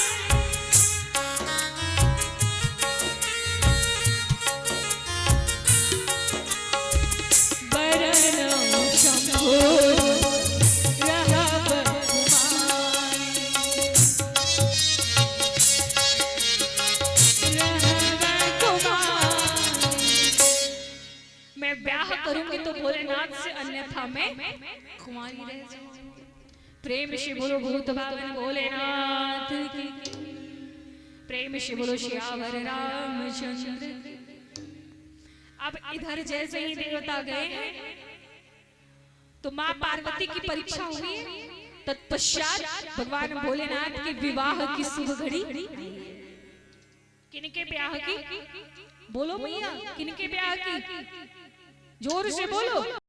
बरनो शंभो करूंगी तो भोलेनाथ से, अन्यथा मैं कुंवारी रह जाऊंगी। प्रेम से बोलो भूत भावन भोलेनाथ की, प्रेम से बोलो श्यावर रामचंद्र। अब इधर जैसे ही देवता गए हैं तो माँ पार्वती की परीक्षा हुई। तत्पश्चात भगवान भोलेनाथ के विवाह की शुभ घड़ी। किनके ब्याह की? बोलो भैया, किनके ब्याह की? जोर से बोलो।